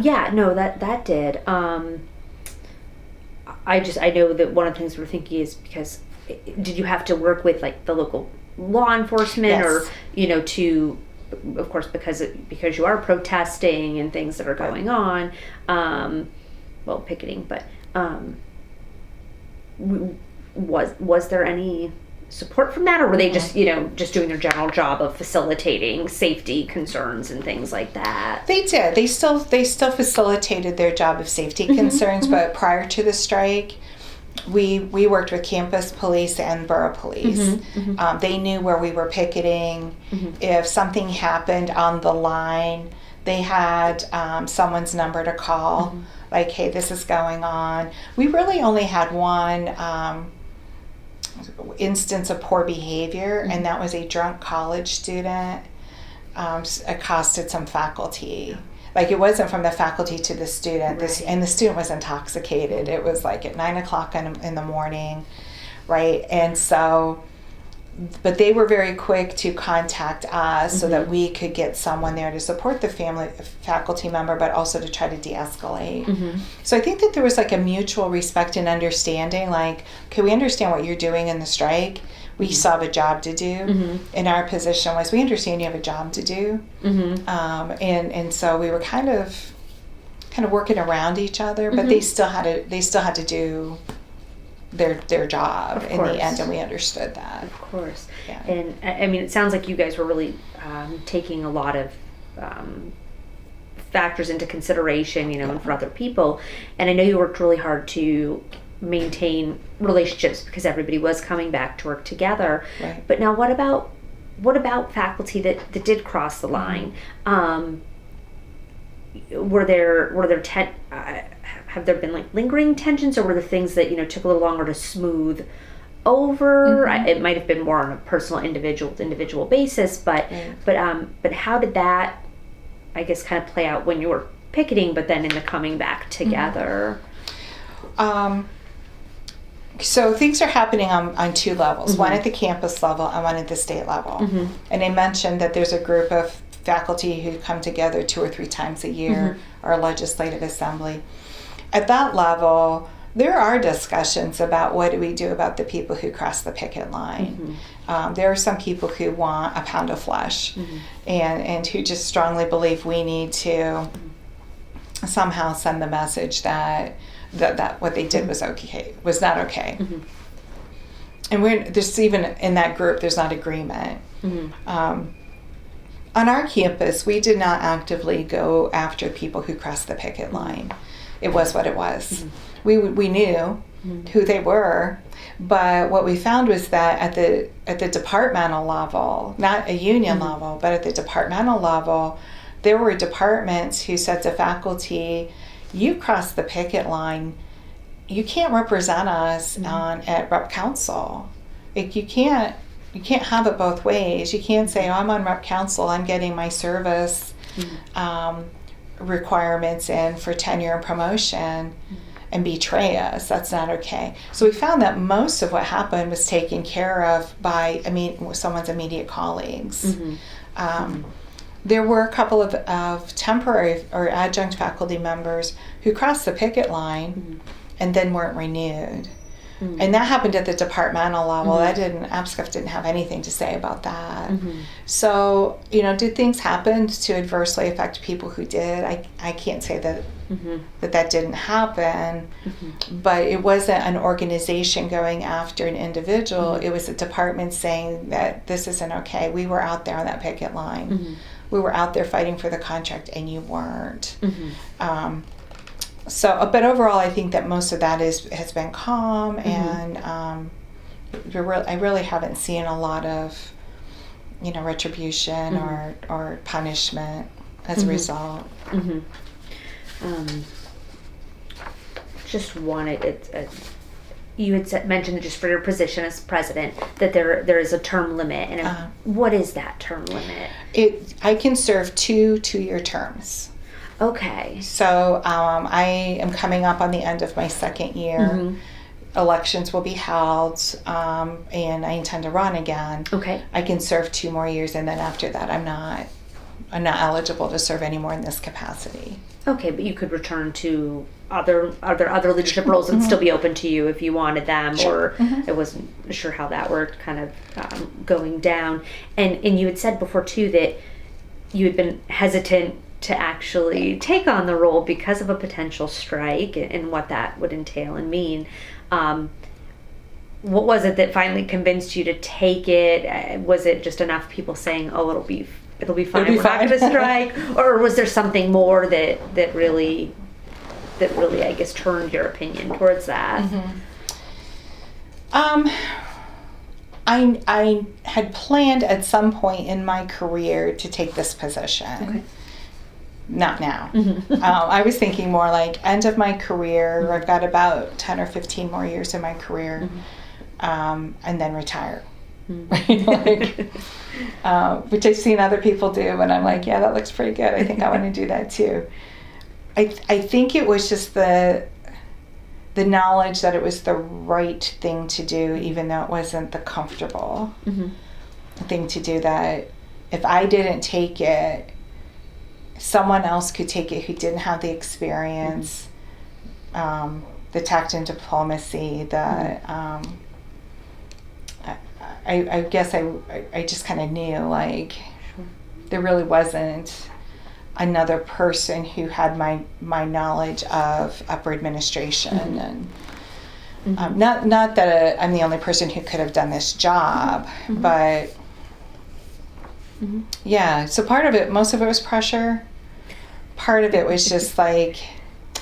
Yeah, no, that did. I know that one of the things we're thinking is because did you have to work with the local law enforcement? Yes. Or to, of course, because you are protesting and things that are going on, picketing, but was there any support from that, or were they just doing their general job of facilitating safety concerns and things like that? They did. They still facilitated their job of safety concerns, but prior to the strike, we worked with campus police and borough police. They knew where we were picketing. If something happened on the line, they had someone's number to call, like, hey, this is going on. We really only had one instance of poor behavior, and that was a drunk college student accosted some faculty. It wasn't from the faculty to the student, and the student was intoxicated. It was at 9 o'clock in the morning, right? And so, but they were very quick to contact us so that we could get someone there to support the faculty member, but also to try to de-escalate. So I think that there was a mutual respect and understanding, okay, we understand what you're doing in the strike. We still have a job to do. And our position was, we understand you have a job to do. And so we were kind of working around each other, but they still had to do their job in the end, and we understood that. Of course. Yeah. And I mean, it sounds like you guys were really taking a lot of factors into consideration, and for other people. And I know you worked really hard to maintain relationships because everybody was coming back to work together. Right. But now what about faculty that did cross the line? have there been like lingering tensions, or were there things that took a little longer to smooth over? It might have been more on a personal individual basis, but how did that, I guess, kind of play out when you were picketing, but then in the coming back together? So things are happening on two levels, one at the campus level and one at the state level. And I mentioned that there's a group of faculty who come together 2 or 3 times a year, our legislative assembly. At that level, there are discussions about what do we do about the people who cross the picket line. There are some people who want a pound of flesh and who just strongly believe we need to somehow send the message that what they did was not okay. And there's even in that group, there's not agreement. On our campus, we did not actively go after people who crossed the picket line. It was what it was. We knew who they were, but what we found was that at the departmental level, not a union level, but at the departmental level, there were departments who said to faculty, you crossed the picket line, you can't represent us at rep council. You can't have it both ways. You can't say, oh, I'm on rep council, I'm getting my service requirements in for tenure and promotion, and betray us. That's not okay. So we found that most of what happened was taken care of by someone's immediate colleagues. There were a couple of temporary or adjunct faculty members who crossed the picket line and then weren't renewed. And that happened at the departmental level. APSCUF didn't have anything to say about that. So, did things happen to adversely affect people who did? I can't say that that didn't happen, but it wasn't an organization going after an individual. It was a department saying that this isn't okay. We were out there on that picket line. We were out there fighting for the contract and you weren't. But overall, I think that most of that has been calm, and I really haven't seen a lot of, retribution or punishment as a result. Just wanted you had mentioned just for your position as president that there is a term limit, and what is that term limit? I can serve 2 2-year terms. Okay. So I am coming up on the end of my second year. Elections will be held, and I intend to run again. Okay. I can serve 2 more years, and then after that, I'm not eligible to serve anymore in this capacity. Okay, but you could return to other leadership roles and still be open to you if you wanted them, or I wasn't sure how that worked, kind of going down. And you had said before too that you had been hesitant to actually take on the role because of a potential strike and what that would entail and mean. What was it that finally convinced you to take it? Was it just enough people saying, "Oh, it'll be fine. We're not going to strike," or was there something more that really, I guess, turned your opinion towards that? I had planned at some point in my career to take this position. Okay. Not now. I was thinking more like end of my career. I've got about 10 or 15 more years in my career, and then retire. Which I've seen other people do, and I'm like, yeah, that looks pretty good. I think I want to do that too. I think it was just the knowledge that it was the right thing to do, even though it wasn't the comfortable thing to do. That if I didn't take it, someone else could take it who didn't have the experience, the tact and diplomacy, I guess I just kind of knew, like, there really wasn't another person who had my knowledge of upper administration. And not that I'm the only person who could have done this job, but yeah, so most of it was pressure. Part of it was just like,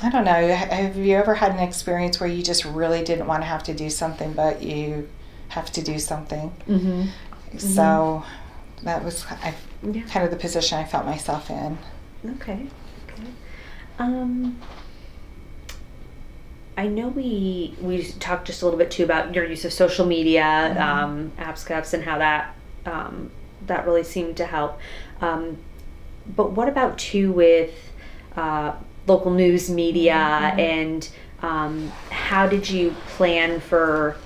I don't know, have you ever had an experience where you just really didn't want to have to do something, but you have to do something? So that was kind of the position I felt myself in. Okay. I know we talked just a little bit too about your use of social media, APSCUFs, and how that really seemed to help. But what about too with local news media, and how did you plan for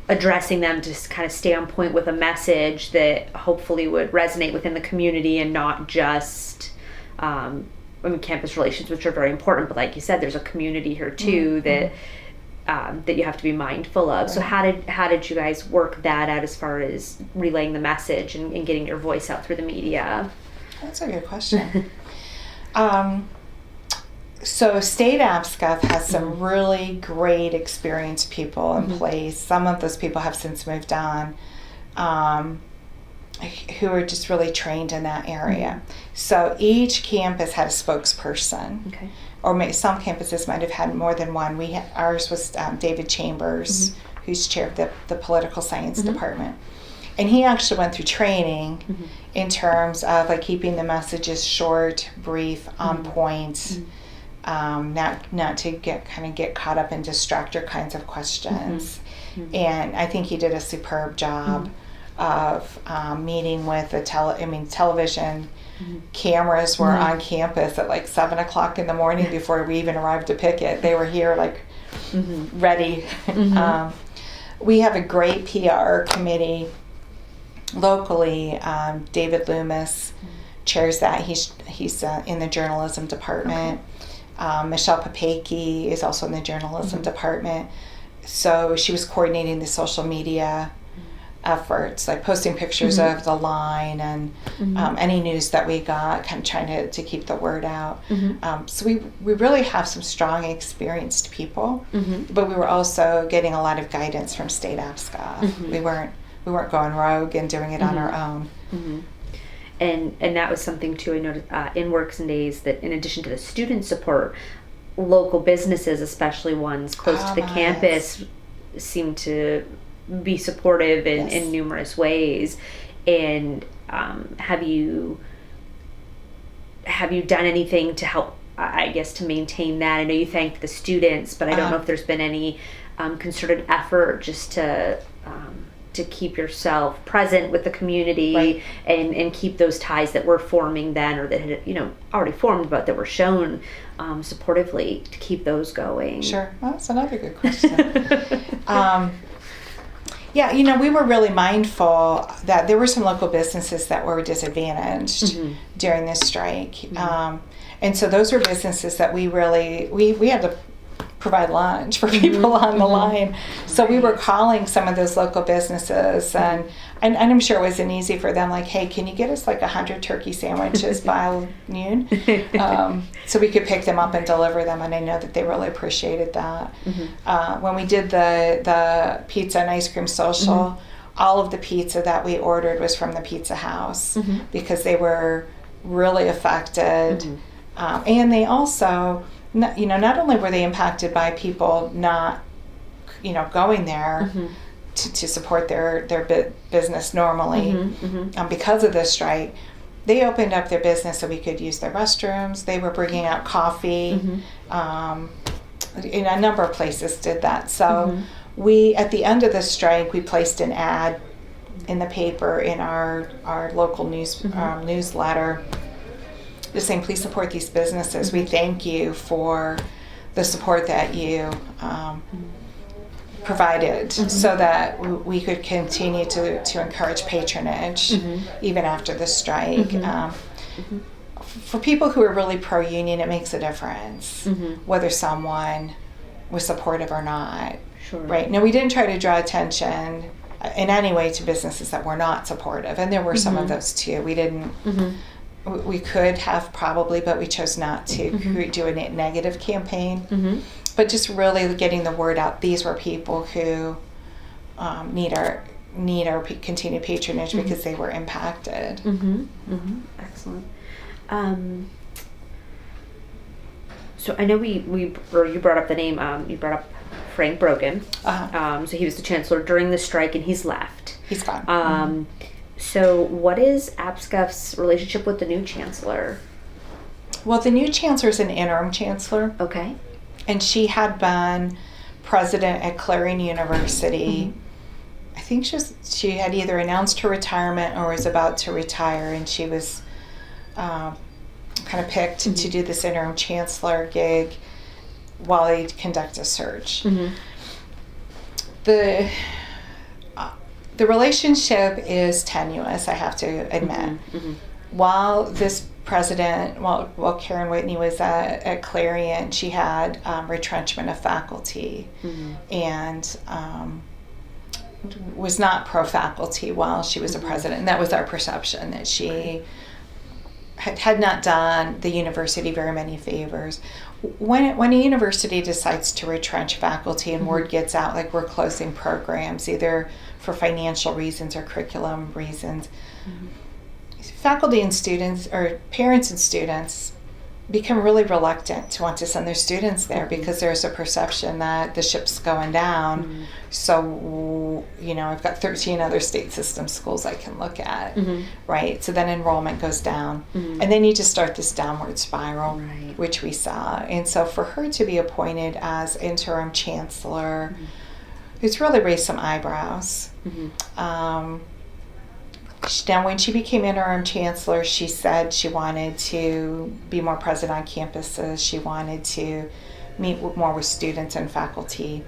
addressing them to kind of stay on point with a message that hopefully would resonate within the community and not just campus relations, which are very important, but like you said, there's a community here too that you have to be mindful of. Right. So how did you guys work that out as far as relaying the message and getting your voice out through the media? That's a good question. So State APSCUF has some really great experienced people in place. Some of those people have since moved on, who are just really trained in that area. So each campus had a spokesperson. Okay. Or some campuses might have had more than one. Ours was David Chambers, who's chair of the political science department. And he actually went through training in terms of like keeping the messages short, brief, on point, not to get caught up in distractor kinds of questions. And I think he did a superb job of meeting with television cameras were on campus at like 7 o'clock in the morning before we even arrived to pick it. They were here like ready. We have a great PR committee locally. David Loomis chairs that. He's in the journalism department. Michelle Papaki is also in the journalism department. So she was coordinating the social media efforts, like posting pictures of the line and any news that we got, kind of trying to keep the word out. So we really have some strong, experienced people, but we were also getting a lot of guidance from State APSCUF. We weren't going rogue and doing it on our own. And that was something too I noticed in Works and Days, that in addition to the student support, local businesses, especially ones close to the campus, seem to be supportive in numerous ways. And have you done anything to help, I guess, to maintain that? I know you thanked the students, but I don't know if there's been any concerted effort just to keep yourself present with the community, and keep those ties that were forming then, or that had already formed, but that were shown supportively, to keep those going. Sure. Well, that's another good question. Yeah, we were really mindful that there were some local businesses that were disadvantaged during this strike. And so those were businesses that we had to provide lunch for people on the line. So we were calling some of those local businesses, and I'm sure it wasn't easy for them, like, hey, can you get us like 100 turkey sandwiches by noon? So we could pick them up and deliver them, and I know that they really appreciated that. When we did the pizza and ice cream social, all of the pizza that we ordered was from the Pizza House, because they were really affected. And they also, not only were they impacted by people not, going there to support their business normally, because of this strike, they opened up their business so we could use their restrooms. They were bringing out coffee. A number of places did that. So we, at the end of the strike, we placed an ad in the paper, in our local newsletter, just saying, please support these businesses. We thank you for the support that you provided, so that we could continue to encourage patronage even after the strike. For people who are really pro-union, it makes a difference whether someone was supportive or not. Sure. Right? Now, we didn't try to draw attention in any way to businesses that were not supportive, and there were some of those too. We didn't. We could have probably, but we chose not to do a negative campaign. But just really getting the word out. These were people who need our continued patronage because they were impacted. Excellent. So I know you brought up the name. You brought up Frank Brogan. So he was the chancellor during the strike, and he's left. He's gone. So what is APSCUF's relationship with the new chancellor? Well, the new chancellor is an interim chancellor, Okay. and she had been president at Clarion University. I think she had either announced her retirement or was about to retire, and she was kind of picked to do this interim chancellor gig while they conduct a search. The relationship is tenuous, I have to admit. While this president, while Karen Whitney was at Clarion, she had retrenchment of faculty and was not pro-faculty while she was a president. And that was our perception, that she had not done the university very many favors. When a university decides to retrench faculty and word gets out, like we're closing programs, either for financial reasons or curriculum reasons, faculty and students, or parents and students, become really reluctant to want to send their students there because there's a perception that the ship's going down. So, I've got 13 other state system schools I can look at, right? So then enrollment goes down. And then you just start this downward spiral, which we saw. And so for her to be appointed as interim chancellor, it's really raised some eyebrows. Now, when she became interim chancellor, she said she wanted to be more present on campuses. She wanted to meet more with students and faculty.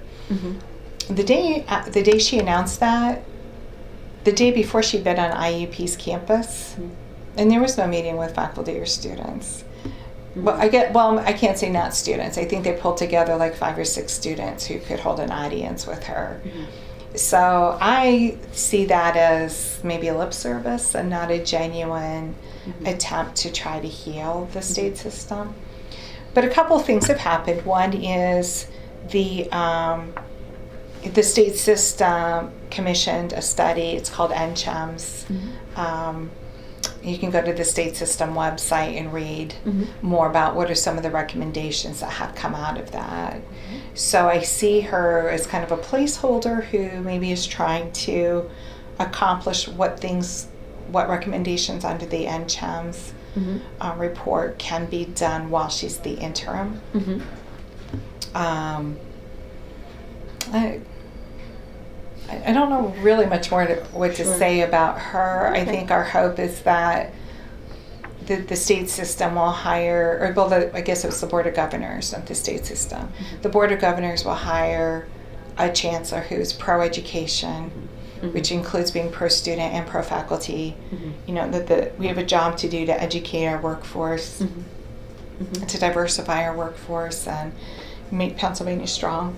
The day she announced that, the day before, she'd been on IUP's campus, and there was no meeting with faculty or students. I can't say not students. I think they pulled together like 5 or 6 students who could hold an audience with her. So I see that as maybe a lip service and not a genuine attempt to try to heal the state system. But a couple of things have happened. One is the state system commissioned a study. It's called NCHEMS. You can go to the state system website and read more about what are some of the recommendations that have come out of that. So I see her as kind of a placeholder who maybe is trying to accomplish what recommendations under the NCHEMS report can be done while she's the interim. I don't know really much more what to say about her. I think our hope is that the state system will hire, I guess it was the Board of Governors, not the state system. The Board of Governors will hire a chancellor who's pro-education, which includes being pro-student and pro-faculty. That we have a job to do to educate our workforce, to diversify our workforce, and make Pennsylvania strong.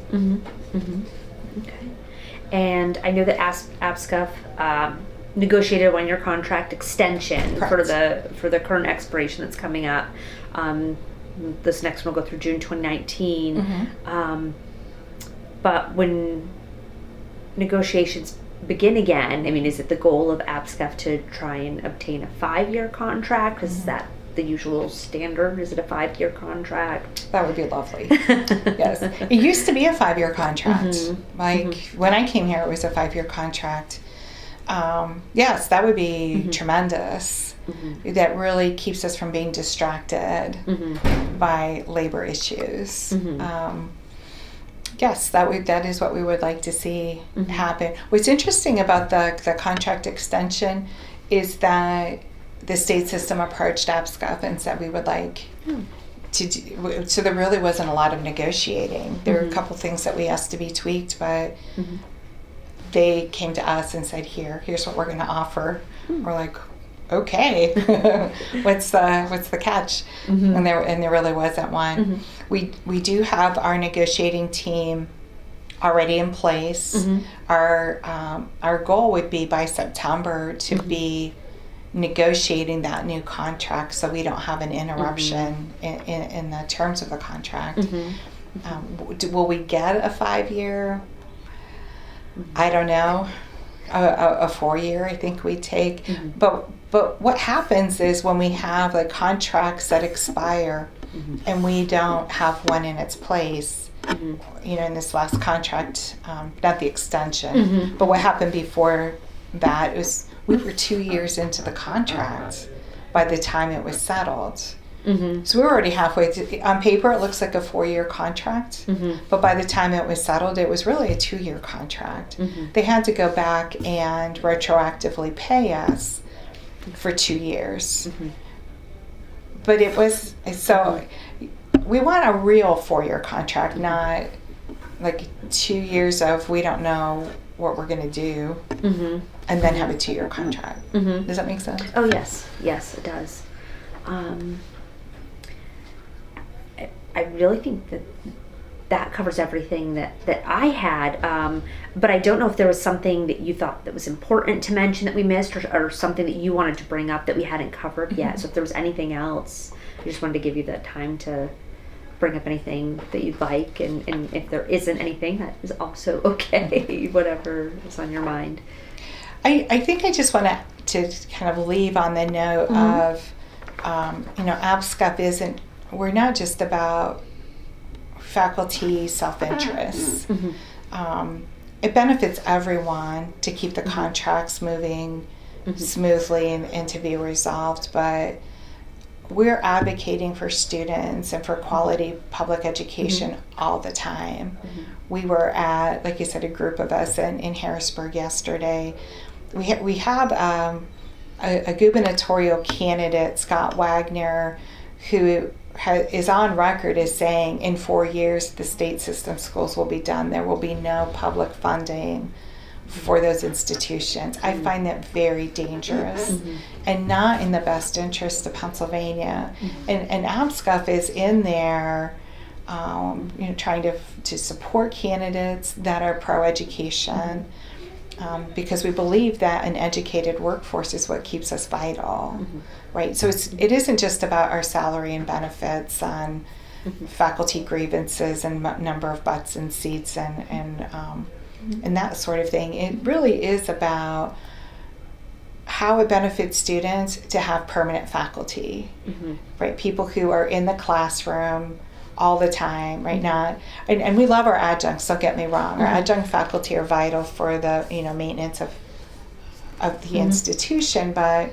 Okay. And I know that APSCUF negotiated a 1-year contract extension for the current expiration that's coming up. This next one will go through June 2019. But when negotiations begin again, is it the goal of APSCUF to try and obtain a 5-year contract? Is that the usual standard? Is it a 5-year contract? That would be lovely. Yes. It used to be a 5-year contract. When I came here, it was a 5-year contract. Yes, that would be tremendous. That really keeps us from being distracted by labor issues. Yes, that is what we would like to see happen. What's interesting about the contract extension is that the state system approached APSCUF and said we would like to do, so there really wasn't a lot of negotiating. There were a couple things that we asked to be tweaked, but they came to us and said, here's what we're going to offer. We're like, okay, what's the catch? And there really wasn't one. We do have our negotiating team already in place. Our goal would be by September to be negotiating that new contract, so we don't have an interruption in the terms of the contract. Will we get a 5-year? I don't know. A 4-year, I think we'd take. But what happens is when we have like contracts that expire and we don't have one in its place, in this last contract, not the extension, but what happened before that was we were 2 years into the contract by the time it was settled. Mm-hmm. So we were already halfway. On paper, it looks like a 4-year contract, but by the time it was settled, it was really a 2-year contract. They had to go back and retroactively pay us for 2 years. But it was, so we want a real 4-year contract, not like 2 years of we don't know what we're going to do, and then have a 2-year contract. Does that make sense? Oh, yes. Yes, it does. I really think that covers everything that I had, but I don't know if there was something that you thought that was important to mention that we missed, or something that you wanted to bring up that we hadn't covered yet. So if there was anything else, I just wanted to give you that time to bring up anything that you'd like, and if there isn't anything, that is also okay. Whatever is on your mind. I think I just want to kind of leave on the note of, APSCUF we're not just about faculty self-interest. It benefits everyone to keep the contracts moving smoothly and to be resolved, but we're advocating for students and for quality public education all the time. We were at, like you said, a group of us in Harrisburg yesterday. We have a gubernatorial candidate, Scott Wagner, who is on record as saying in 4 years the state system schools will be done. There will be no public funding for those institutions. I find that very dangerous and not in the best interest of Pennsylvania. And APSCUF is in there trying to support candidates that are pro-education, because we believe that an educated workforce is what keeps us vital, right? So it isn't just about our salary and benefits and faculty grievances and number of butts and seats and that sort of thing. It really is about how it benefits students to have permanent faculty, right? People who are in the classroom all the time, right? And we love our adjuncts, don't get me wrong. Our adjunct faculty are vital for the maintenance of the institution, but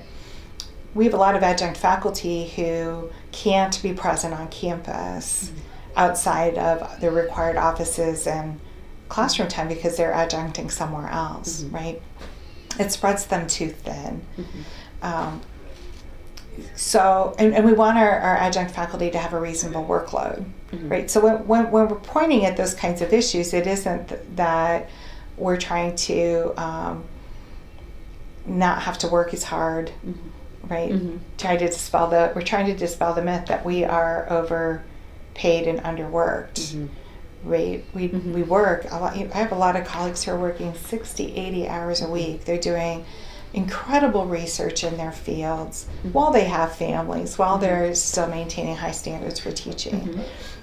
we have a lot of adjunct faculty who can't be present on campus outside of the required offices and classroom time because they're adjuncting somewhere else, right? It spreads them too thin. So, and we want our adjunct faculty to have a reasonable workload, right? So when we're pointing at those kinds of issues, it isn't that we're trying to not have to work as hard, right? We're trying to dispel the myth that we are overpaid and underworked. Right? We work a lot. I have a lot of colleagues who are working 60, 80 hours a week. They're doing incredible research in their fields while they have families, while they're still maintaining high standards for teaching.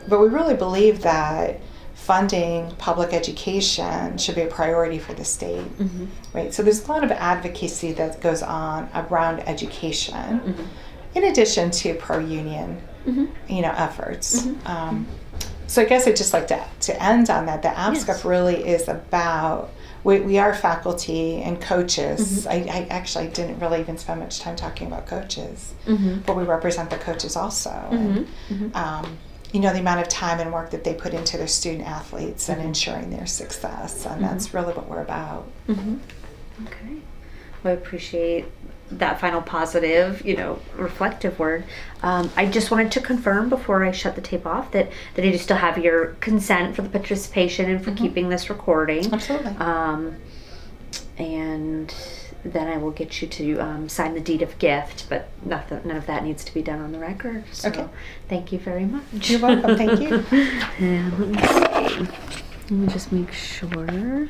But we really believe that funding public education should be a priority for the state, right? So there's a lot of advocacy that goes on around education, in addition to pro-union, efforts. So I guess I'd just like to end on that. The APSCUF really is about, we are faculty and coaches. I actually didn't really even spend much time talking about coaches, but we represent the coaches also. And, the amount of time and work that they put into their student athletes and ensuring their success. And that's really what we're about. Okay. Well, I appreciate that final positive, reflective word. I just wanted to confirm before I shut the tape off that I do still have your consent for the participation and for keeping this recording. Absolutely. And then I will get you to sign the deed of gift, but none of that needs to be done on the record. So Okay. Thank you very much. You're welcome. Thank you. And let me see. Let me just make sure.